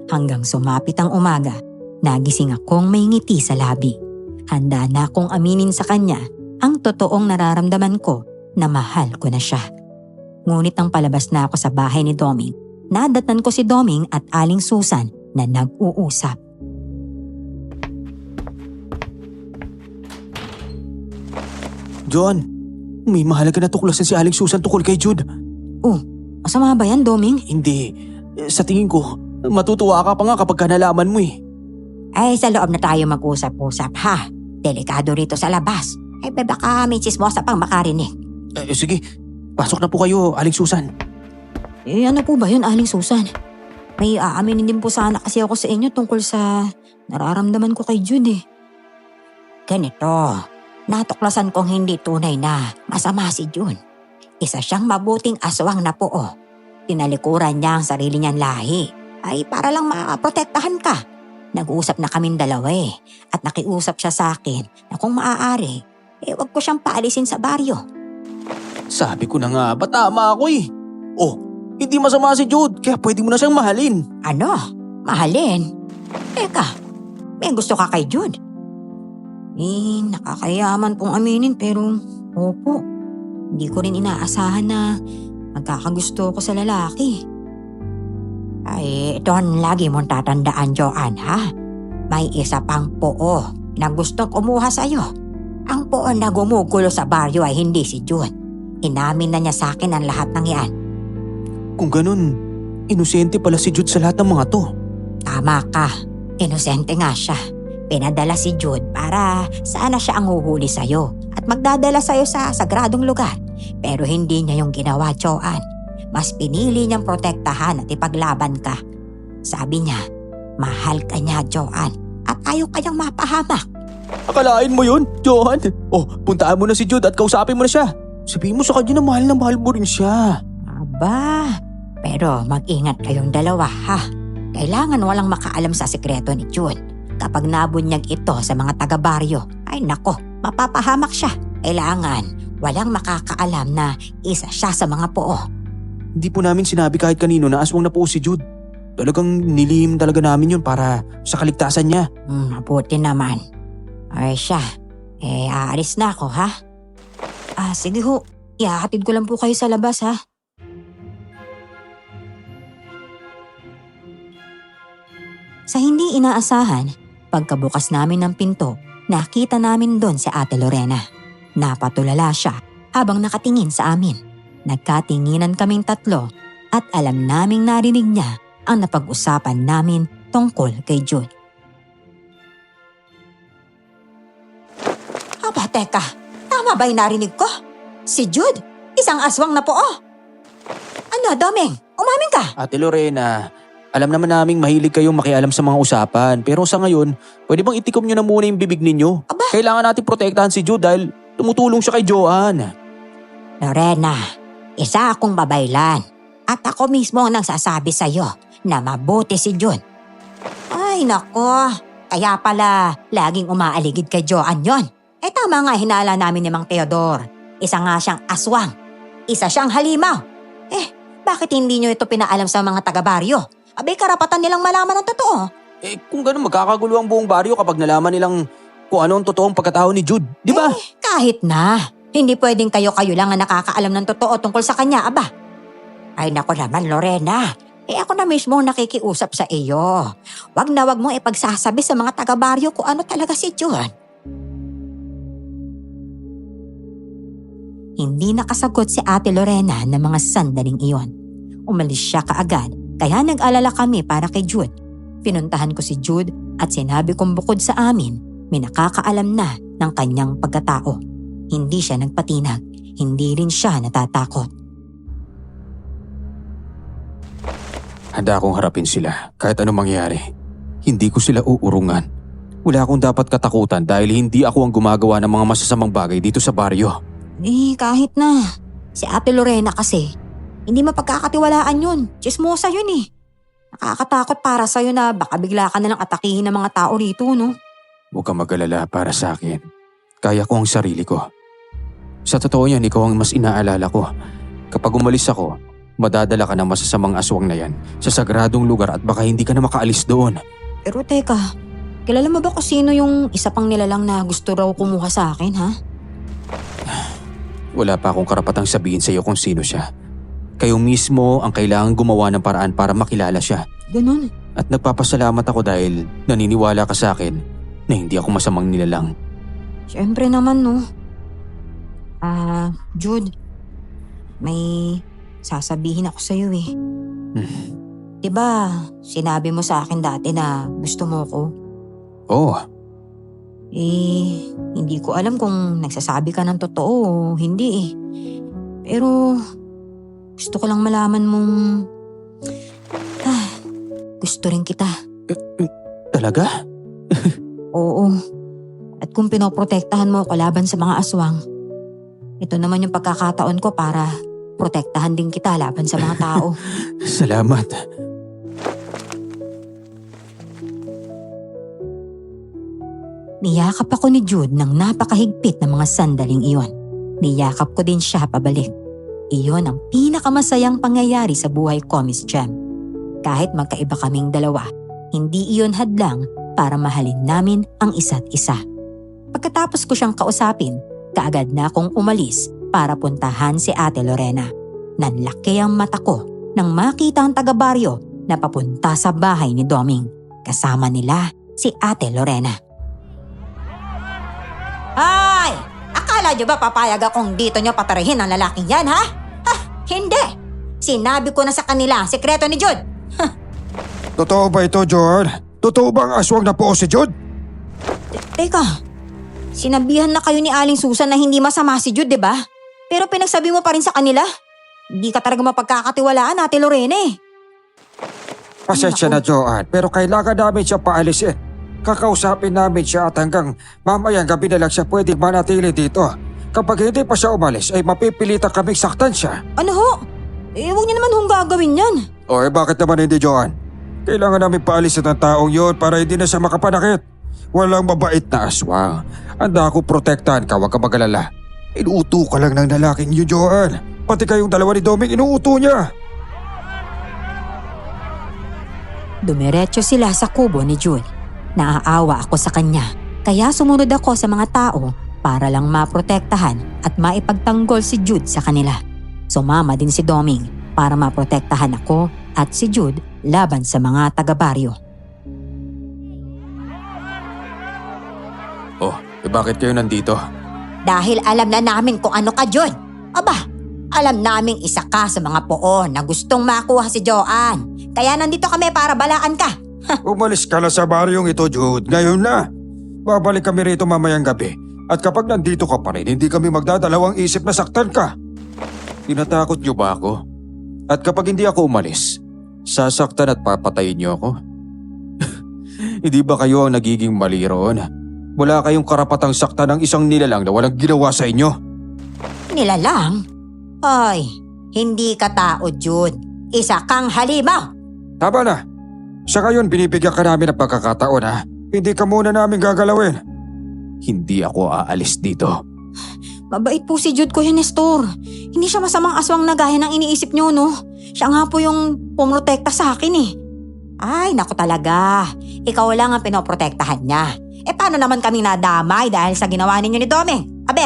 Hanggang sumapit ang umaga, nagising akong may ngiti sa labi. Handa na akong aminin sa kanya ang totoong nararamdaman ko na mahal ko na siya. Ngunit nang palabas na ako sa bahay ni Doming, nadatan ko si Doming at Aling Susan na nag-uusap.
John, may mahalaga na tuklasan si Aling Susan tungkol kay Jude.
Masama ba yan, Doming?
Hindi. Sa tingin ko, matutuwa ka pa nga kapag nalaman mo eh.
Ay, sa loob na tayo mag-usap-usap ha. Delikado rito sa labas. Ay, baka may chismosa pang makarinig.
Sige, pasok na po kayo, Aling Susan.
Ano po ba yun, Aling Susan? May aaminin din po sana kasi ako sa inyo tungkol sa nararamdaman ko kay Jude eh.
Ganito, natuklasan kong hindi tunay na masama si June. Isa siyang mabuting aswang na puo. Tinalikuran niya ang sarili niyang lahi. Ay, para lang maprotektahan ka. Nag-uusap na kaming dalawa eh. At nakiusap siya sa akin na kung maaari, wag ko siyang paalisin sa baryo.
Sabi ko na nga, ba tama ako eh. Hindi masama si Jude, kaya pwede mo na siyang mahalin.
Ano? Mahalin? Teka, may gusto ka kay Jude?
Nakakayaman pong aminin pero opo. Hindi ko rin inaasahan na magkakagusto ko sa lalaki.
Ay, doon lagi mong tatandaan, Joanne, ha? May isa pang puo na gustong kumuha sa'yo. Ang puo na gumugulo sa baryo ay hindi si Jude. Inamin na niya sa akin ang lahat ng yan.
Kung ganun, inosente pala si Jude sa lahat ng mga to.
Tama ka. Inosente nga siya. Pinadala si Jude para sana siya ang huhuli sa'yo at magdadala sa'yo sa sagradong lugar. Pero hindi niya yung ginawa, Joanne. Mas pinili niyang protektahan at ipaglaban ka. Sabi niya, mahal ka niya, Joanne, at ayaw kanyang mapahamak.
Akalain mo yun, Johan? Puntaan mo na si Jude at kausapin mo na siya. Sabihin mo sa kanya na mahal mo rin siya.
Aba, pero mag-ingat kayong dalawa, ha? Kailangan walang makaalam sa sikreto ni Jude. Kapag nabunyag ito sa mga taga-baryo, ay nako, mapapahamak siya. Kailangan walang makakaalam na isa siya sa mga puo.
Hindi po namin sinabi kahit kanino na aswang na po si Jude. Talagang nilihim talaga namin yun para sa kaligtasan niya.
Mabuti naman. Ay siya, aalis na ako, ha?
Sige ho, ihahatid ko lang po kayo sa labas ha. Sa hindi inaasahan, pagkabukas namin ng pinto, nakita namin doon si Ate Lorena. Napatulala siya habang nakatingin sa amin. Nagkatinginan kaming tatlo at alam naming narinig niya ang napag-usapan namin tungkol kay Jude.
Aba, teka, tama ba yung narinig ko? Si Jude, isang aswang na puo. Ano, Doming? Umamin ka?
Ate Lorena, alam naman naming mahilig kayong makialam sa mga usapan. Pero sa ngayon, pwede bang itikom nyo na muna yung bibig ninyo?
Aba?
Kailangan natin protektahan si Jude dahil tumutulong siya kay Joanne.
Lorena, isa akong babaylan. At ako mismo ang nagsasabi sa'yo na mabuti si Jude. Ay, nako. Kaya pala, laging umaaligid kay Joanne yon. Tama nga hinala namin ni Mang Teodor. Isa nga siyang aswang. Isa siyang halimaw. Bakit hindi nyo ito pinaalam sa mga taga-baryo? Abay, karapatan nilang malaman ang totoo.
Kung gano'n magkakagulo ang buong baryo kapag nalaman nilang kung ano ang totoong pagkatao ni Jude. Di ba?
Kahit na. Hindi pwedeng kayo-kayo lang ang nakakaalam ng totoo tungkol sa kanya, aba. Ay nako naman, Lorena. Ako na mismo nakikiusap sa iyo. Wag na wag mong ipagsasabi sa mga taga-baryo kung ano talaga si Jude.
Hindi nakasagot si Ate Lorena ng mga sandaling iyon. Umalis siya kaagad, kaya nag-alala kami para kay Jude. Pinuntahan ko si Jude at sinabi kong bukod sa amin, may nakakaalam na ng kanyang pagkatao. Hindi siya nagpatinag, hindi rin siya natatakot.
Handa akong harapin sila kahit anong mangyari. Hindi ko sila uurungan. Wala akong dapat katakutan dahil hindi ako ang gumagawa ng mga masasamang bagay dito sa baryo.
Kahit na. Si Ate Lorena kasi, hindi mapagkakatiwalaan yun. Chismosa yun eh. Nakakatakot para sa'yo na baka bigla ka nalang atakihin ng mga tao rito, no?
Huwag kang mag-alala para sa akin. Kaya ko ang sarili ko. Sa totoo yan, ikaw ang mas inaalala ko. Kapag umalis ako, madadala ka ng masasamang aswang na yan sa sagradong lugar at baka hindi ka na makaalis doon.
Pero teka, kilala mo ba kung sino yung isa pang nilalang na gusto raw kumuha sa akin, ha?
Wala pa akong karapatang sabihin sa iyo kung sino siya. Kayo mismo ang kailangang gumawa ng paraan para makilala siya.
Ganun.
At nagpapasalamat ako dahil naniniwala ka sa akin na hindi ako masamang nilalang.
Siyempre naman, no? Jude, may sasabihin ako sa'yo eh. Diba, sinabi mo sa akin dati na gusto mo ko?
Oo,
Hindi ko alam kung nagsasabi ka ng totoo o hindi eh. Pero gusto ko lang malaman mong gusto rin kita.
talaga?
Oo. At kung pinoprotektahan mo ako laban sa mga aswang, ito naman yung pagkakataon ko para protektahan din kita laban sa mga tao.
Salamat.
Niyakap ako ni Jude ng napakahigpit na mga sandaling iyon. Niyakap ko din siya pabalik. Iyon ang pinakamasayang pangyayari sa buhay ko, Miss Jem. Kahit magkaiba kaming dalawa, hindi iyon hadlang para mahalin namin ang isa't isa. Pagkatapos ko siyang kausapin, kaagad na akong umalis para puntahan si Ate Lorena. Nanlaki ang mata ko nang makita ang taga-baryo na papunta sa bahay ni Doming. Kasama nila si Ate Lorena. Ay! Akala niyo ba papayag akong dito niyo patarahin ang lalaking yan, ha? Hindi! Sinabi ko na sa kanila ang sekreto ni Jude.
Totoo ba ito, Joan? Totoo bang aswang na po si Jude?
Teka, sinabihan na kayo ni Aling Susan na hindi masama si Jude, di ba? Pero pinagsabi mo pa rin sa kanila. Hindi ka talaga mapagkakatiwalaan, Ate Lorena eh.
Pasensya na, Joan, pero kailangan namin siya paalisin. Kakausapin namin siya at hanggang mamayang gabi na lang siya pwedeng manatili dito. Kapag hindi pa siya umalis ay mapipilitan kaming saktan siya.
Ano ho? Huwag niyo naman hong gagawin yan.
Bakit naman hindi, Joan? Kailangan namin paalisin ang taong yon para hindi na siya makapanakit. Walang mabait na aswang. Handa ako protektahan ka, huwag ka mag-alala. Inuuto ka lang ng lalaking yun, Joan. Pati kayong dalawa ni Doming inuuto niya.
Dumiretso sila sa kubo ni Jude. Naaawa ako sa kanya, kaya sumunod ako sa mga tao para lang maprotektahan at maipagtanggol si Jude sa kanila. Sumama din si Doming para maprotektahan ako at si Jude laban sa mga taga-baryo.
Bakit kayo nandito?
Dahil alam na namin kung ano ka, Jude. Aba, alam naming isa ka sa mga poon na gustong makuha si Joanne. Kaya nandito kami para balaan ka.
Umalis ka na sa baryong ito, Jude. Ngayon na. Babalik kami rito mamayang gabi. At kapag nandito ka pa rin, hindi kami magdadalawang isip na saktan ka.
Tinatakot niyo ba ako? At kapag hindi ako umalis, sasaktan at papatayin niyo ako? Hindi ba kayo ang nagiging mali roon? Wala kayong karapatang saktan ng isang nilalang na walang ginawa sa inyo.
Nilalang? Hoy, hindi ka tao, Jude. Isa kang halimaw.
Tama na. Sa ngayon, binibigyan ka namin ng pagkakataon, ha? Hindi ka muna namin gagalawin.
Hindi ako aalis dito.
Mabait po si Jude, Kuya Nestor. Hindi siya masamang aswang na gaya ng iniisip niyo, no? Siya nga po yung pumotekta sa akin eh.
Ay, naku talaga. Ikaw lang ang pinoprotektahan niya. Paano naman kami nadamay dahil sa ginawa ninyo ni Doming? Abe,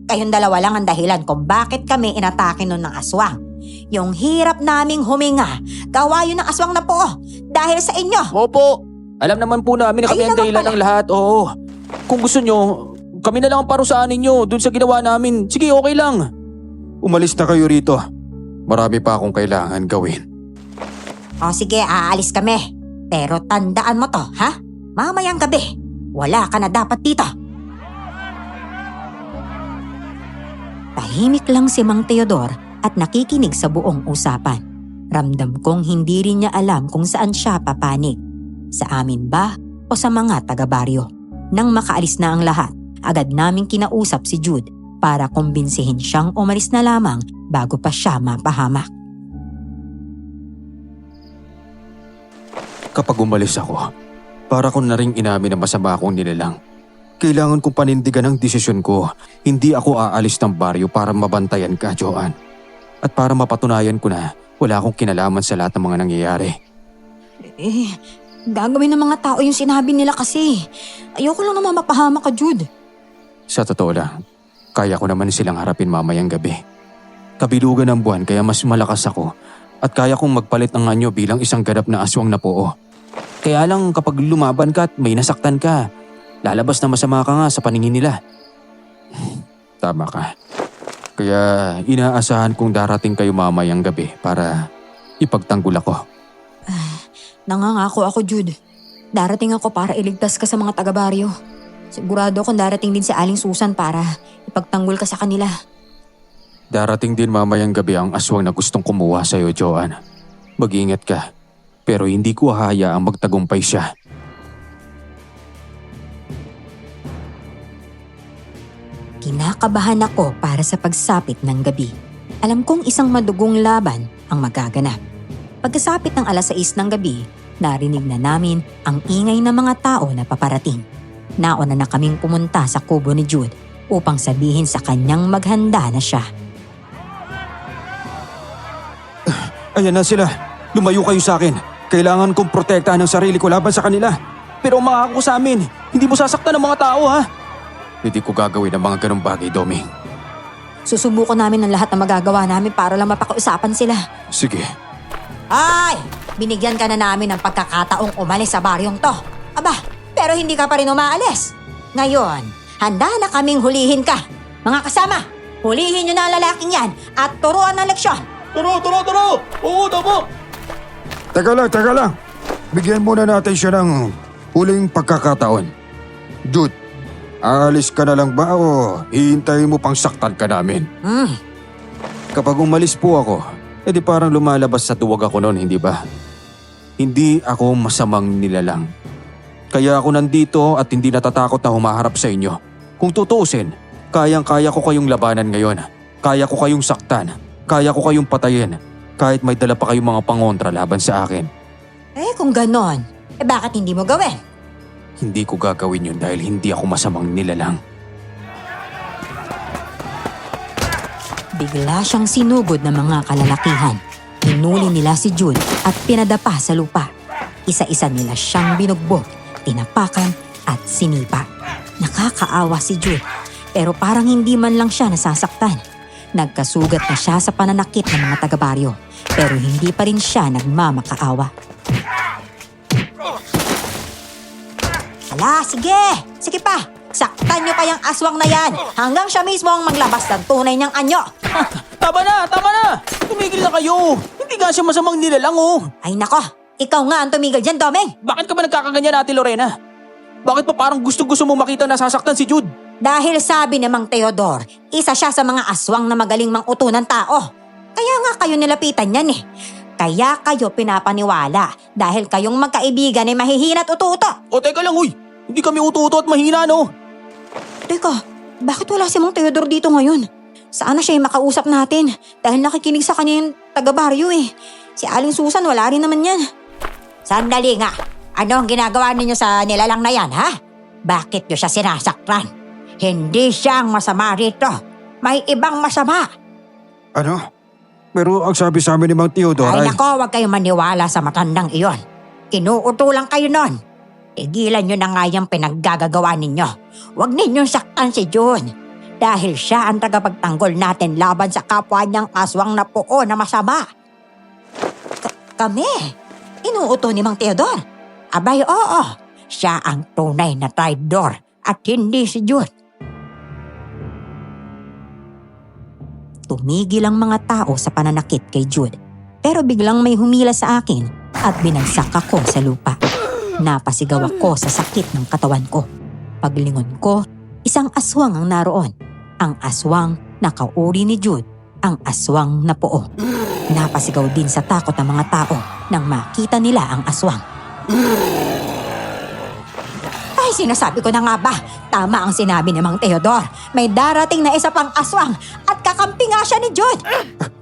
kayong dalawa lang ang dahilan kung bakit kami inatake nun ng aswang. Yung hirap naming huminga, gawa yun ng aswang na po dahil sa inyo.
Opo, alam naman po namin na kami
Ayun
ang
naman
dahilan
pala.
ng lahat. Oo. Kung gusto nyo, kami na lang ang parusahan ninyo dun sa ginawa namin. Sige, okay lang. Umalis na kayo rito. Marami pa akong kailangan gawin.
Sige, aalis kami. Pero tandaan mo to, ha? Mamayang gabi, wala ka na dapat dito.
Tahimik lang si Mang Teodor at nakikinig sa buong usapan. Ramdam kong hindi rin niya alam kung saan siya papanig. Sa amin ba o sa mga taga-baryo? Nang makaalis na ang lahat, agad naming kinausap si Jude para kumbinsihin siyang umalis na lamang bago pa siya mapahamak.
Kapag umalis ako, para ko na ring inamin na masama akong nilalang. Kailangan kong panindigan ang desisyon ko. Hindi ako aalis ng baryo para mabantayan ka, Joanne. At para mapatunayan ko na wala akong kinalaman sa lahat ng mga nangyayari.
Gagawin ng mga tao yung sinabi nila kasi. Ayoko lang naman mapahamak ka, Jude.
Sa totoo lang, kaya ko naman silang harapin mamayang gabi. Kabilugan ng buwan kaya mas malakas ako at kaya kong magpalit ng anyo bilang isang ganap na aswang na poo. Kaya lang kapag lumaban ka at may nasaktan ka, lalabas na masama ka nga sa paningin nila. Tama ka. Kaya inaasahan kong darating kayo mamayang gabi para ipagtanggol ako.
Nangangako ako, Jude. Darating ako para iligtas ka sa mga taga-baryo. Sigurado akong darating din si Aling Susan para ipagtanggol ka sa kanila.
Darating din mamayang gabi ang aswang na gustong kumuha sa'yo, Joanne. Mag-ingat ka. Pero hindi ko hahayaang magtagumpay siya.
Kinakabahan ako para sa pagsapit ng gabi. Alam kong isang madugong laban ang magaganap. Pagkasapit ng 6:00 ng gabi, narinig na namin ang ingay ng mga tao na paparating. Nauna na kaming pumunta sa kubo ni Jude upang sabihin sa kanyang maghanda na siya.
Ayan na sila. Lumayo kayo sa akin. Kailangan kong protektahan ang sarili ko laban sa kanila. Pero umangako sa amin. Hindi mo sasaktan ng mga tao, ha? Hindi ko gagawin ang mga ganong bagay, Domi.
Susubukan namin ang lahat na magagawa namin para lang mapakiusapan sila.
Sige.
Ay! Binigyan ka na namin ng pagkakataong umalis sa baryong to. Aba, pero hindi ka pa rin umaalis. Ngayon, handa na kaming hulihin ka. Mga kasama, hulihin nyo na ang lalaking yan at turuan ng leksyon.
Turo! Oo, tama!
Teka lang. Bigyan muna natin siya ng huling pagkakataon. Jude, aalis ka na lang ba o hihintayin mo pang saktan ka namin?
Kapag umalis po ako, edi parang lumalabas sa tuwag ako noon, hindi ba? Hindi ako masamang nilalang. Kaya ako nandito at hindi natatakot na humaharap sa inyo. Kung tutuusin, kayang-kaya ko kayong labanan ngayon. Kaya ko kayong saktan. Kaya ko kayong patayin. Kahit may dala pa kayong mga pangontra laban sa akin.
Kung ganon, bakit hindi mo gawin?
Hindi ko gagawin yun dahil hindi ako masamang nilalang.
Bigla siyang sinugod ng mga kalalakihan. Hinuli nila si Jude at pinadapa sa lupa. Isa-isa nila siyang binugbog, tinapakan at sinipa. Nakakaawa si Jude, pero parang hindi man lang siya nasasaktan. Nagkasugat na siya sa pananakit ng mga taga-baryo, pero hindi pa rin siya nagmamakaawa.
Hala, sige pa. Saktan nyo pa yung aswang na yan hanggang siya mismo ang maglabas ng tunay niyang anyo.
Tama na! Tumigil na kayo! Hindi nga siya masamang nilalang, oh!
Ay nako, ikaw nga ang tumigil dyan, Domeng.
Bakit ka ba nagkakaganyan, Ate Lorena? Bakit pa parang gusto mo makita nasasaktan si Jude?
Dahil sabi ni Mang Teodor, isa siya sa mga aswang na magaling manguto ng tao. Kaya nga kayo nilapitan yan eh. Kaya kayo pinapaniwala dahil kayong magkaibigan ay mahihina at ututo.
O teka lang, uy! Hindi kami ututo at mahina, no?
Teka, bakit wala si Mang Teodor dito ngayon? Sana siya yung makausap natin dahil nakikinig sa kanya yung taga-baryo eh. Si Aling Susan wala rin naman yan.
Sandali nga, ano ang ginagawa ninyo sa nilalang na yan, ha? Bakit nyo siya sinasaktan? Hindi siya ang masama rito. May ibang masama.
Ano? Pero ang sabi sa amin ni Mang Teodor
Ay
ay...
nako, huwag kayong maniwala sa matandang iyon. Inuuto lang kayo nun. Tigilan nyo na nga yung pinaggagawa ninyo. Huwag ninyong saktan si June. Dahil siya ang tagapagtanggol natin laban sa kapwa niyang aswang na puo na masama. Kami? Inuuto ni Mang Teodor? Abay, oo. Siya ang tunay na traidor at hindi si June.
Tumigil ang mga tao sa pananakit kay Jude. Pero biglang may humila sa akin at binagsak ako sa lupa. Napasigaw ako sa sakit ng katawan ko. Paglingon ko, isang aswang ang naroon. Ang aswang na kauri ni Jude, ang aswang na Poo. Napasigaw din sa takot ng mga tao nang makita nila ang aswang. Ay, sinasabi ko na nga ba? Tama ang sinabi ni Mang Teodor. May darating na isa pang aswang at kakampi nga siya ni Jude.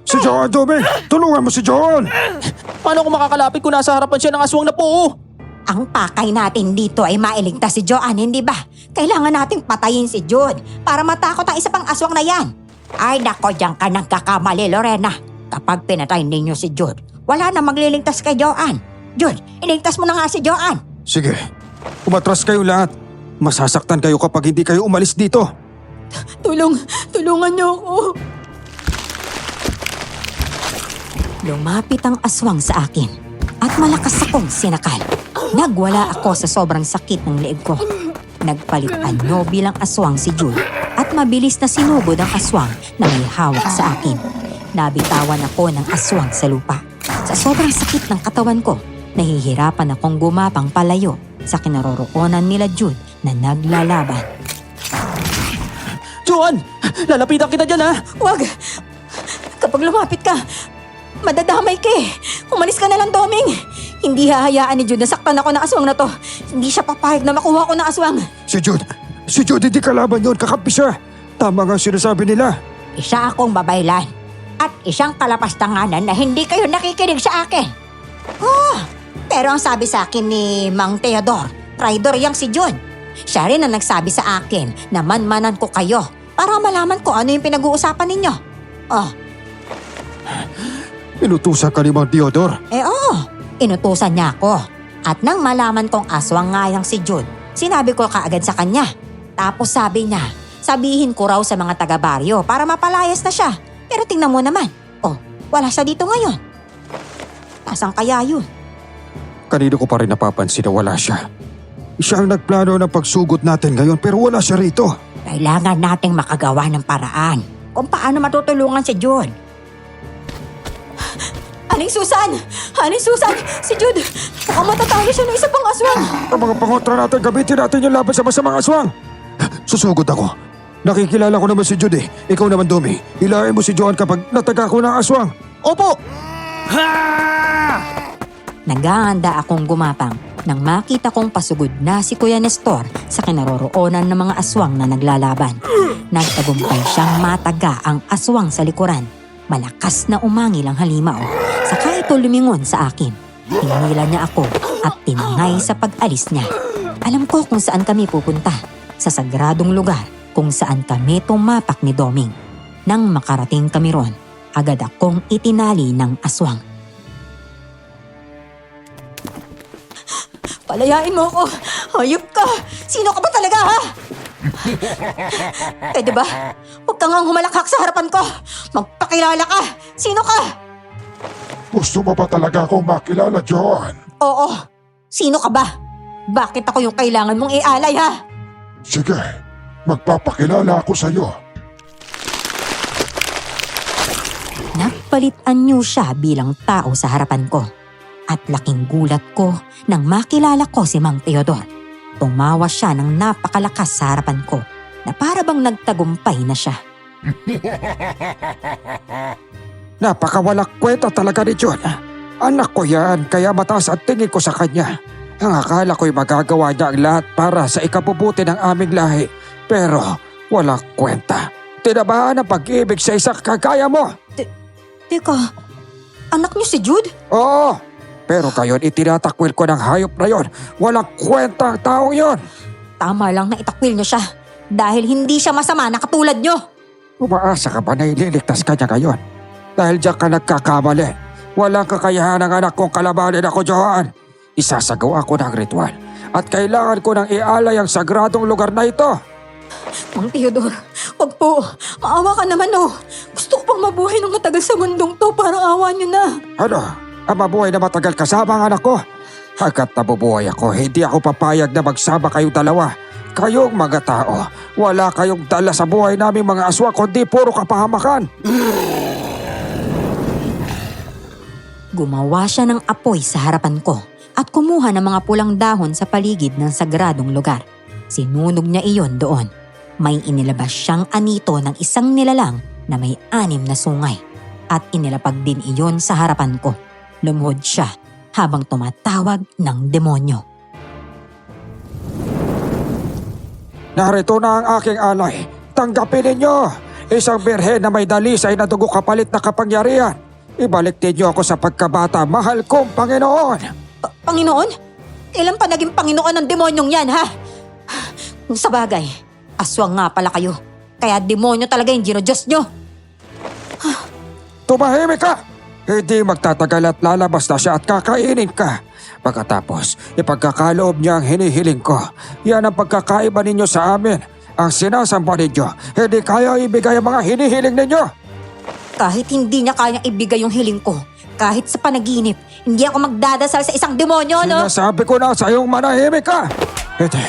Si Joan, Doming! Tulungan mo si Joan!
Paano kung makakalapit kung nasa harapan siya ng aswang na Poo?
Ang pakay natin dito ay mailigtas si Joan, hindi ba? Kailangan nating patayin si Jude para matakot ang isa pang aswang na yan. Ay nako, diyan ka nagkakamali, Lorena. Kapag pinatay ninyo si Jude, wala na magliligtas kay Joan. Jude, iligtas mo na nga si Joan.
Sige, umatras kayo lahat. Masasaktan kayo kapag hindi kayo umalis dito.
Tulungan niyo ako. Lumapit ang aswang sa akin at malakas akong sinakal. Nagwala ako sa sobrang sakit ng leeg ko. Nagpalit anyo bilang aswang si Jude at mabilis na sinugod ang aswang na may hawak sa akin. Nabitawan ako ng aswang sa lupa. Sa sobrang sakit ng katawan ko, nahihirapan akong gumapang palayo sa kinaroroonan nila Jude na naglalaban.
Joan! Lalapitan kita dyan ha!
Wag! Kapag lumapit ka, madadamay ka eh. Umalis ka na lang, Doming. Hindi hahayaan ni Jude na saktan ako ng aswang na to. Hindi siya papayag na makuha ko ng aswang.
Si Jude hindi kalaban yun, kakampi siya. Tama nga sinasabi nila.
Isa akong babaylan at isang kalapastanganan na hindi kayo nakikinig sa akin. Pero ang sabi sa akin ni Mang Teodor, traidor yang si Jude. Siya rin ang nagsabi sa akin na manmanan ko kayo para malaman ko ano yung pinag-uusapan ninyo.
Inutusan ka ni Mang Teodor.
Inutusan niya ako. At nang malaman kong aswang nga yang si Jude, sinabi ko kaagad sa kanya. Tapos sabi niya, sabihin ko raw sa mga taga-baryo para mapalayas na siya. Pero tingnan mo naman, wala siya dito ngayon. Nasaan kaya yun?
Kanino ko pa rin napapansin na wala siya. Siya ang nagplano ng pagsugod natin ngayon pero wala siya rito.
Kailangan nating makagawa ng paraan kung paano matutulungan si Jude.
Aling Susan! Si Jude! Mukhang matatalo siya ng isa pang aswang.
Ang mga pangontra natin, gamitin natin yung laban sa masamang aswang. Susugod ako. Nakikilala ko naman si Jude eh. Ikaw naman, Domi. Hilahin mo si Joan kapag nataga ko ng aswang.
Opo!
Naghahanda akong gumapang nang makita kong pasugod na si Kuya Nestor sa kinaroroonan ng mga aswang na naglalaban. Nagtagumpay siyang mataga ang aswang sa likuran. Malakas na umangil ang halimaw. Saka ito lumingon sa akin. Hinila niya ako at tinangay sa pag-alis niya. Alam ko kung saan kami pupunta. Sa sagradong lugar kung saan kami tumapak ni Doming. Nang makarating kami ron, agad akong itinali ng aswang. Palayain mo ako! Hayop ka! Sino ka ba talaga, ha? Pwede ba? Huwag ka ngang humalakhak sa harapan ko! Magpakilala ka! Sino ka?
Gusto mo ba talaga akong makilala, Joan?
Oo. Sino ka ba? Bakit ako yung kailangan mong ialay, ha?
Sige, magpapakilala ako sa'yo.
Nagpalitan niyo siya bilang tao sa harapan ko. At laking gulat ko nang makilala ko si Mang Teodor. Tumawa siya ng napakalakas sa harapan ko na para bang nagtagumpay na siya.
Napakawalak kwenta talaga ni John. Anak ko yan, kaya mataas ang tingin ko sa kanya. Ang akala ko'y magagawa niya ang lahat para sa ikabubuti ng aming lahi. Pero walang kwenta. Tinabahan ang pag-ibig sa isang kagaya mo.
Teka, anak niyo si Jude?
Oo, pero ngayon itinatakwil ko ng hayop na yon. Walang kwenta ang taong yon.
Tama lang na itakwil niyo siya dahil hindi siya masama na katulad niyo.
Umaasa ka ba na ililigtas ka niya ngayon? Dahil diyan ka nagkakamali. Walang kakayahan ng anak kong kalabanin ako, Joan. Isasagawa ko ng ritual at kailangan ko nang ialay ang sagradong lugar na ito.
Mang Teodor, wag po. Maawa ka naman, oh. Gusto ko pang mabuhay ng matagal sa mundong to para awa niyo na.
Ano? Ang mabuhay na matagal kasama ang anak ko? Hanggat nabubuhay ako, hindi ako papayag na magsama kayong dalawa. Kayong mga tao, wala kayong dala sa buhay naming mga aswa kundi puro kapahamakan.
Gumawa siya ng apoy sa harapan ko at kumuha ng mga pulang dahon sa paligid ng sagradong lugar. Sinunog niya iyon doon. May inilabas siyang anito ng isang nilalang na may 6 na sungay at inilapag din iyon sa harapan ko. Lumuhod siya habang tumatawag ng demonyo.
Narito na ang aking alay. Tanggapin ninyo. Isang birhen na may dalisay na dugo kapalit na kapangyarihan. Ibalik ninyo ako sa pagkabata, mahal kong Panginoon.
Panginoon? Ilan pa naging Panginoon ng demonyong yan, ha? Sa bagay, aswang nga pala kayo. Kaya demonyo talaga yung Diyos nyo.
Tumahimik ka! Hindi magtatagal at lalabas na siya at kakainin ka. Pagkatapos, ipagkakaloob niya ang hinihiling ko. Yan ang pagkakaiba ninyo sa amin. Ang sinasamba ninyo, hindi kaya ibigay ang mga hinihiling ninyo.
Kahit hindi niya kayang ibigay yung hiling ko, kahit sa panaginip, hindi ako magdadasal sa isang demonyo, no?
Sinasabi ko na sa iyong manahimik ka. Hindi,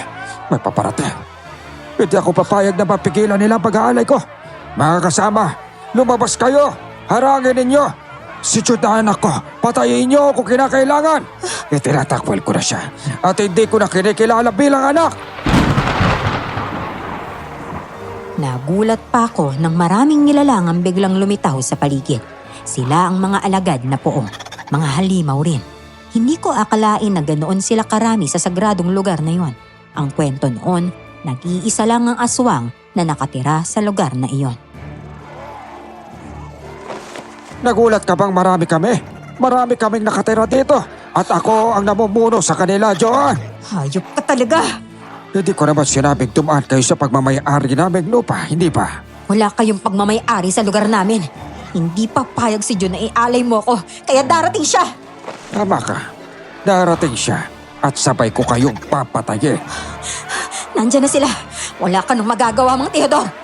may paparating. Hindi ako papayag na mapigilan nila ang pag-aalay ko. Mga kasama, lumabas kayo. Harangin ninyo. Si Judan ako, patayin niyo kung kinakailangan. Itinatakwil ko na siya at hindi ko na kinikilala bilang anak.
Nagulat pa ako nang maraming nilalang ang biglang lumitaw sa paligid. Sila ang mga alagad na poong, mga halimaw rin. Hindi ko akalain na ganoon sila karami sa sagradong lugar na yon. Ang kwento noon, nag-iisa lang ang aswang na nakatira sa lugar na iyon.
Nagulat ka bang marami kami? Marami kaming nakatira dito at ako ang namumuno sa kanila, Joan.
Hayop ka talaga!
Hindi ko naman sinabing tumaan kayo sa pagmamayari naming lupa, hindi ba?
Wala kayong pagmamayari sa lugar namin. Hindi papayag si Jun na ialay mo ako, kaya darating siya!
Tama ka. Darating siya at sabay ko kayong papatayin.
Nandyan na sila. Wala ka nang magagawa, Mang Teodoro.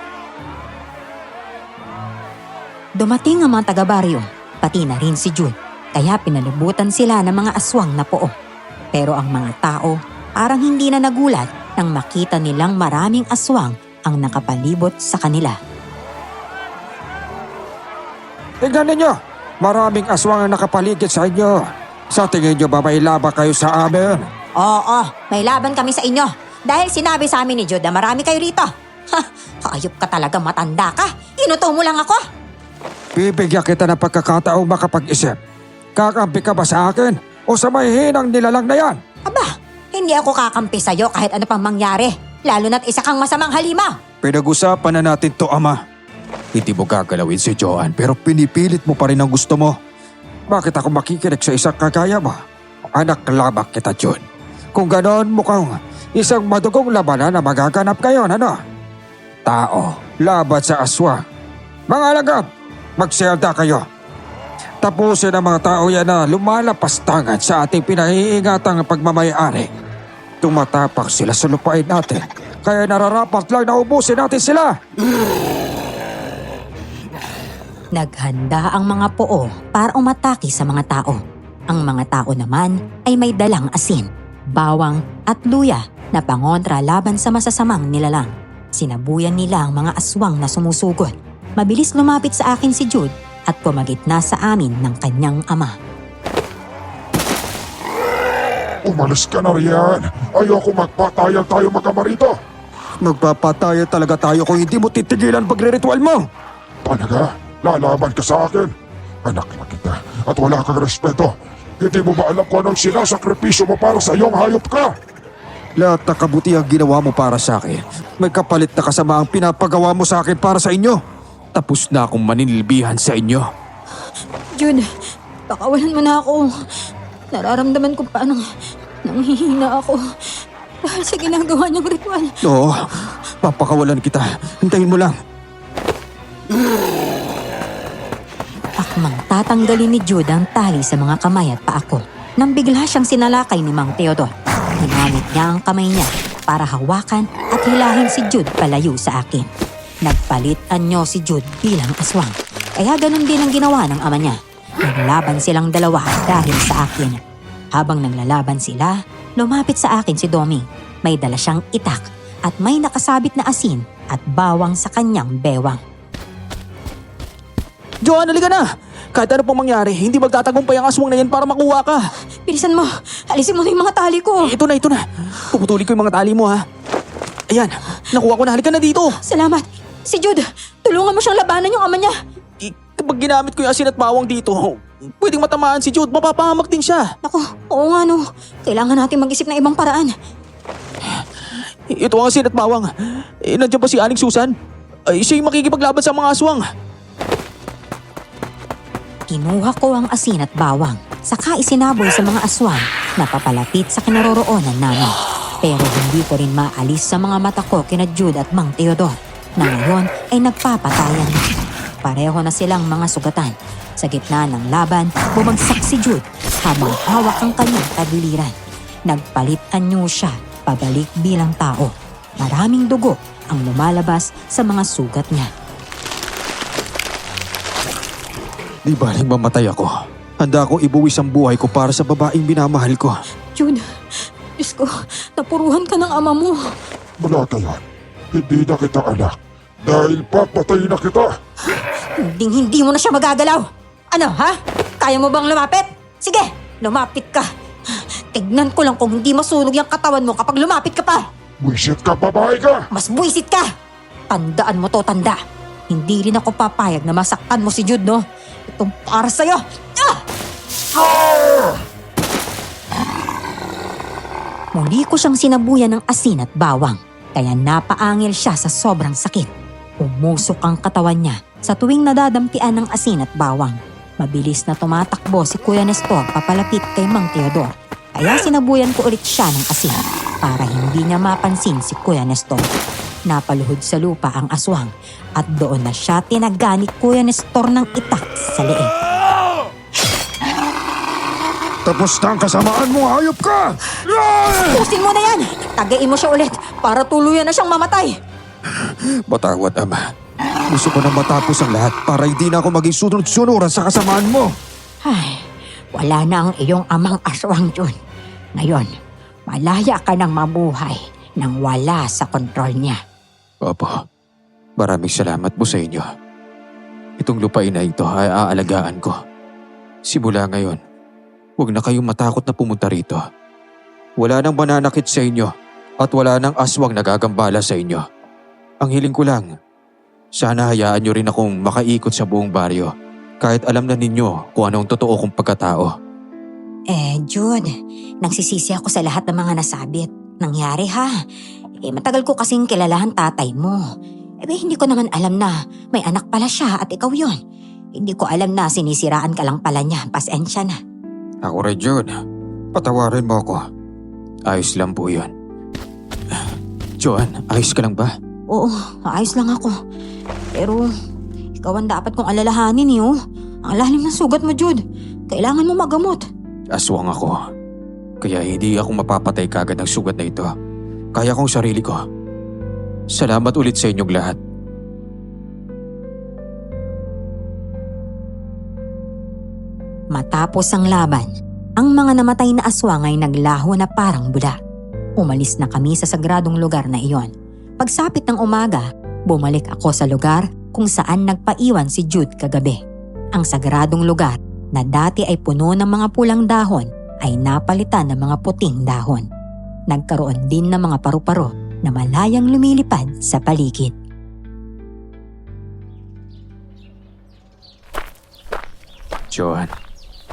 Dumating ang mga taga-baryo, pati na rin si Jun. Kaya pinalibutan sila ng mga aswang na poo. Pero ang mga tao parang hindi na nagulat nang makita nilang maraming aswang ang nakapalibot sa kanila.
Tingnan ninyo, maraming aswang ang nakapaligid sa inyo. Sa tingin nyo ba may laban kayo sa amin?
Oo, may laban kami sa inyo. Dahil sinabi sa amin ni Jude na marami kayo rito. Ha, hayop ka talaga, matanda ka. Inuto mo lang ako.
Bibigyan kita ng pagkakataong makapag-isip. Kakampi ka ba sa akin o sa may hinang nilalang na yan?
Aba, hindi ako kakampi sa'yo kahit ano pang mangyari. Lalo na't isa kang masamang halimaw.
Pinag-usapan na natin to, Ama. Hindi mo gagalawin si Joan pero pinipilit mo pa rin ang gusto mo. Bakit ako makikinig sa isang kagaya mo? Anak labak kita, Jun. Kung ganoon mukhang isang madugong labanan na magaganap ngayon, ano? Tao, laban sa aswang. Mga alagad, magselda kayo. Tapusin ang mga tao yan na lumalapastangan sa ating pinahiingatang pagmamayari. Tumatapak sila sa lupain natin, kaya nararapat lang na ubusin natin sila.
Naghanda ang mga poo para umatake sa mga tao. Ang mga tao naman ay may dalang asin, bawang at luya na pangontra laban sa masasamang nilalang. Sinabuyan nila ang mga aswang na sumusugot. Mabilis lumapit sa akin si Jude at pumagitna sa amin ng kanyang ama.
Umalis ka na riyan. Ayoko magpatayan tayo magkamarito.
Magpapatayan talaga tayo kung hindi mo titigilan pagre-ritual mo.
Talaga? Lalaban ka sa akin? Anak na kita at wala kang respeto. Hindi mo ba alam kung anong sinasakripisyo mo para sa iyong hayop ka?
Lahat na kabutihan ginawa mo para sa akin. May kapalit na kasama ang pinapagawa mo sa akin para sa inyo. Tapos na akong maninilbihan sa inyo.
Jude, pakawalan mo na ako. Nararamdaman ko paano nanghihina ako dahil sa ginagawa niyang ritual.
Oo, papakawalan kita. Hintayin mo lang.
Akmang tatanggalin ni Jude ang tali sa mga kamay at paa ko nang bigla siyang sinalakay ni Mang Teodoro. Ginamit niya ang kamay niya para hawakan at hilahin si Jude palayo sa akin. Nagpalit anyo si Jude bilang aswang, kaya ganun din ang ginawa ng ama niya. Naglaban silang dalawa dahil sa akin. Habang naglalaban sila, lumapit sa akin si Domi. May dala siyang itak at may nakasabit na asin at bawang sa kanyang bewang.
Joan, halika na! Kahit ano pang mangyari, hindi magtatagumpay ang aswang na yan para makuha ka.
Bilisan mo. Alisin mo na yung mga tali ko.
Ito na. Puputuli ko yung mga tali mo ha. Ayan, nakuha ko na. Halika na dito.
Salamat. Si Jude, tulungan mo siyang labanan yung ama niya.
Kapag ginamit ko yung asin at bawang dito, pwedeng matamaan si Jude. Mapapahamak din siya.
Naku, oo nga no. Kailangan natin mag-isip ng ibang paraan.
Ito ang asin at bawang. Nandiyan ba si Aling Susan? Siya yung makikipaglaban sa mga aswang.
Kinuha ko ang asin at bawang, saka isinaboy sa mga aswang na papalapit sa kinaroroonan namin. Pero hindi ko rin maalis sa mga mata ko kina Jude at Mang Teodor na ngayon ay nagpapatayan na. Pareho na silang mga sugatan. Sa gitna ng laban, bumagsak si Jude habang hawak ang kanyang tagiliran. Nagpalit anyo siya pabalik bilang tao. Maraming dugo ang lumalabas sa mga sugat niya.
Di baling mamatay ako. Handa akong ibuwis ang buhay ko para sa babaeng minamahal ko.
Jude, Diyos ko, napuruhan ka ng ama mo.
Mula ngayon, hindi na kita anak. Dahil papatay na kita.
Hindi mo na siya magagalaw. Ano, ha? Kaya mo bang lumapit? Sige, lumapit ka. Tignan ko lang kung hindi masunog yung katawan mo kapag lumapit ka pa.
Wisit ka, babae ka!
Mas buwisit ka. Tandaan mo to, tanda. Hindi rin ako papayag na masaktan mo si Jude, no? Itong para sa'yo. Ah! Muli ko siyang sinabuyan ng asin at bawang, kaya napaangil siya sa sobrang sakit. Umusok ang katawan niya sa tuwing nadadampian ng asin at bawang. Mabilis na tumatakbo si Kuya Nestor papalapit kay Mang Teodor. Kaya sinabuyan ko ulit siya ng asin para hindi niya mapansin si Kuya Nestor. Napaluhod sa lupa ang aswang at doon na siya tinaga ni Kuya Nestor ng itak sa leeg.
Tapos na ang kasamaan mo, hayop ka!
Pusin mo na yan! Tagain mo siya ulit para tuluyan na siyang mamatay.
Patawad, Ama. Gusto ko na matapos ang lahat para hindi na ako maging sunod-sunuran sa kasamaan mo.
Ay, wala na ang iyong amang aswang, Jun. Ngayon, malaya ka ng mabuhay nang wala sa kontrol niya.
Opo, maraming salamat po sa inyo. Itong lupain na ito ay aalagaan ko. Simula ngayon, huwag na kayong matakot na pumunta rito. Wala nang mananakit sa inyo at wala nang aswang nagagambala sa inyo. Ang hiling ko lang, sana hayaan nyo rin akong makaikot sa buong baryo kahit alam na ninyo kung anong totoo kong pagkatao.
Jude, nagsisisi ako sa lahat ng mga nasabit. Nangyari ha. Matagal ko kasing kilalahan tatay mo. Hindi ko naman alam na may anak pala siya at ikaw yon. Hindi ko alam na sinisiraan ka lang pala niya. Pasensya na.
Ako rin, John. Patawarin mo ako. Ayos lang po yun. Joan, ayos ka lang ba?
Oo, ayos lang ako. Pero ikaw ang dapat kong alalahanin eh. Ang lalim ng sugat mo, Jude. Kailangan mo magamot.
Aswang ako. Kaya hindi ako mapapatay kagad ng sugat na ito. Kaya kong sarili ko. Salamat ulit sa inyong lahat.
Matapos ang laban, ang mga namatay na aswang ay naglaho na parang bula. Umalis na kami sa sagradong lugar na iyon. Pagsapit ng umaga, bumalik ako sa lugar kung saan nagpaiwan si Jude kagabi. Ang sagradong lugar na dati ay puno ng mga pulang dahon ay napalitan ng mga puting dahon. Nagkaroon din ng mga paru-paro na malayang lumilipad sa paligid.
Joan,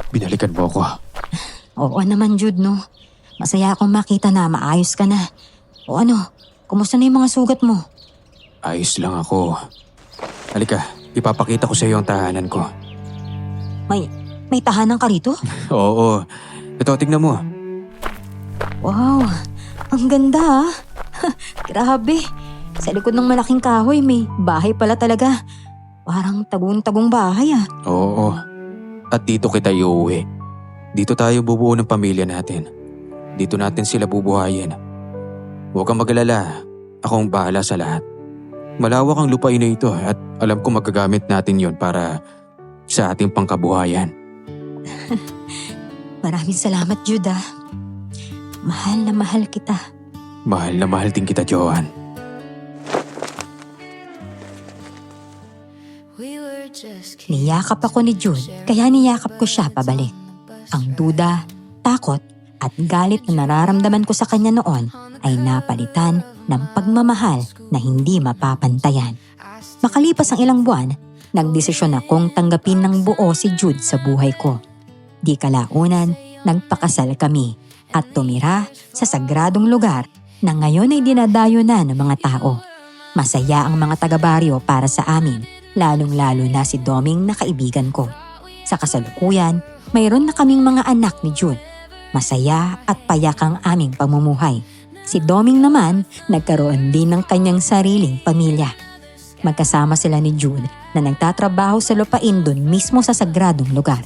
binalikan mo ako.
Oo naman, Jude, no? Masaya akong makita na maayos ka na. O ano, kumusta na yung mga sugat mo?
Ayos lang ako. Halika, ipapakita ko sa iyo ang tahanan ko.
May tahanan ka rito?
Oo, ito tignan mo.
Wow, ang ganda ah. Grabe, sa likod ng malaking kahoy may bahay pala talaga. Parang tagong-tagong bahay ah.
Oo, at dito kita iuwi. Dito tayo bubuo ng pamilya natin. Dito natin sila bubuhayin. Huwag kang mag-alala, akong bahala sa lahat. Malawak ang lupain na ito at alam ko magagamit natin yon para sa ating pangkabuhayan.
Maraming salamat, Jude ah. Mahal na mahal kita.
Mahal na mahal din kita, Joan.
Niyakap ako ni Jude, kaya niyakap ko siya pabalik. Ang duda, takot, at galit na nararamdaman ko sa kanya noon ay napalitan ng pagmamahal na hindi mapapantayan. Makalipas ang ilang buwan, nagdesisyon akong tanggapin ng buo si Jude sa buhay ko. Di kalaunan, nagpakasal kami at tumira sa sagradong lugar na ngayon ay dinadayo na ng mga tao. Masaya ang mga taga-baryo para sa amin, lalong-lalo na si Doming na kaibigan ko. Sa kasalukuyan, mayroon na kaming mga anak ni Jude. Masaya at payak ang aming pamumuhay. Si Doming naman, nagkaroon din ng kanyang sariling pamilya. Magkasama sila ni Jude na nagtatrabaho sa lupain dun mismo sa sagradong lugar.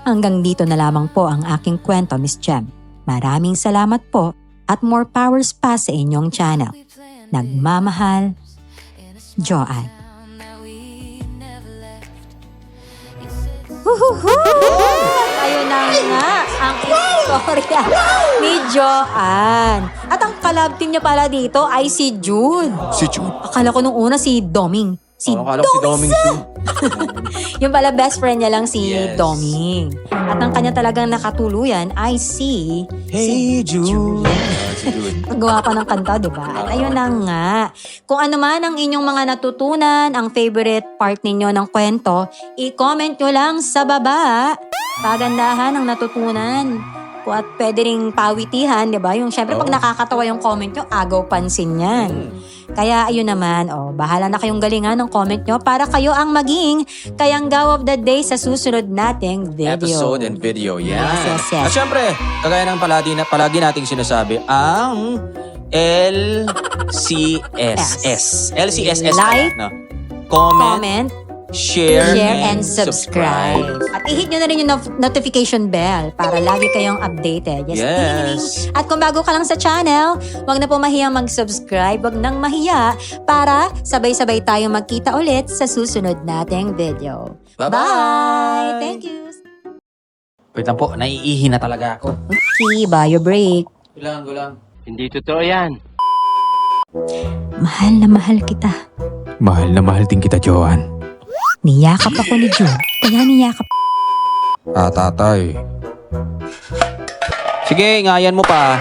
Hanggang dito na lamang po ang aking kwento, Miss Jem. Maraming salamat po at more powers pa sa inyong channel. Nagmamahal, Joanne.
Ayun na nga ang istorya ni Joanne. At ang kalab team niya pala dito ay si Jude.
Si Jude.
Akala ko nung una si Doming.
Akala ko si Doming Su.
Yung pala best friend niya lang si
Yes.
Doming. At ang kanya talagang nakatuluyan ay si
Jude. Si Jude.
gawa pa ng kanta, di ba? At ayun na nga. Kung ano man ang inyong mga natutunan, ang favorite part ninyo ng kwento, i-comment nyo lang sa baba. Pagandahan ang natutunan. At pwede ring pawitihan, di ba? Yung syempre pag nakakatawa yung comment nyo, agaw pansin yan. Kaya ayun naman, bahala na kayong galingan ng comment nyo para kayo ang maging kayanggaw of the day sa susunod nating video.
Episode and video, yan.
Yes, yes.
At syempre, kagaya ng palagi nating sinasabi, ang LCSS. LCSS pala,
Like,
no? Comment,
Comment,
share,
and subscribe. At i-hit nyo na rin yung notification bell para lagi kayong updated.
Yes.
ding. At kung bago ka lang sa channel, wag na po mahiyang mag-subscribe, wag nang mahiya para sabay-sabay tayong magkita ulit sa susunod nating video.
Bye-bye!
Bye! Thank you!
Wait lang po, naiihi na talaga ako.
Okay, bio break.
Gulang.
Hindi totoo yan.
Mahal na mahal kita.
Mahal na mahal din kita, Joanne.
Niyakap ako ni Jude, kaya niyakap
Tatay.
Sige, ngayan mo pa.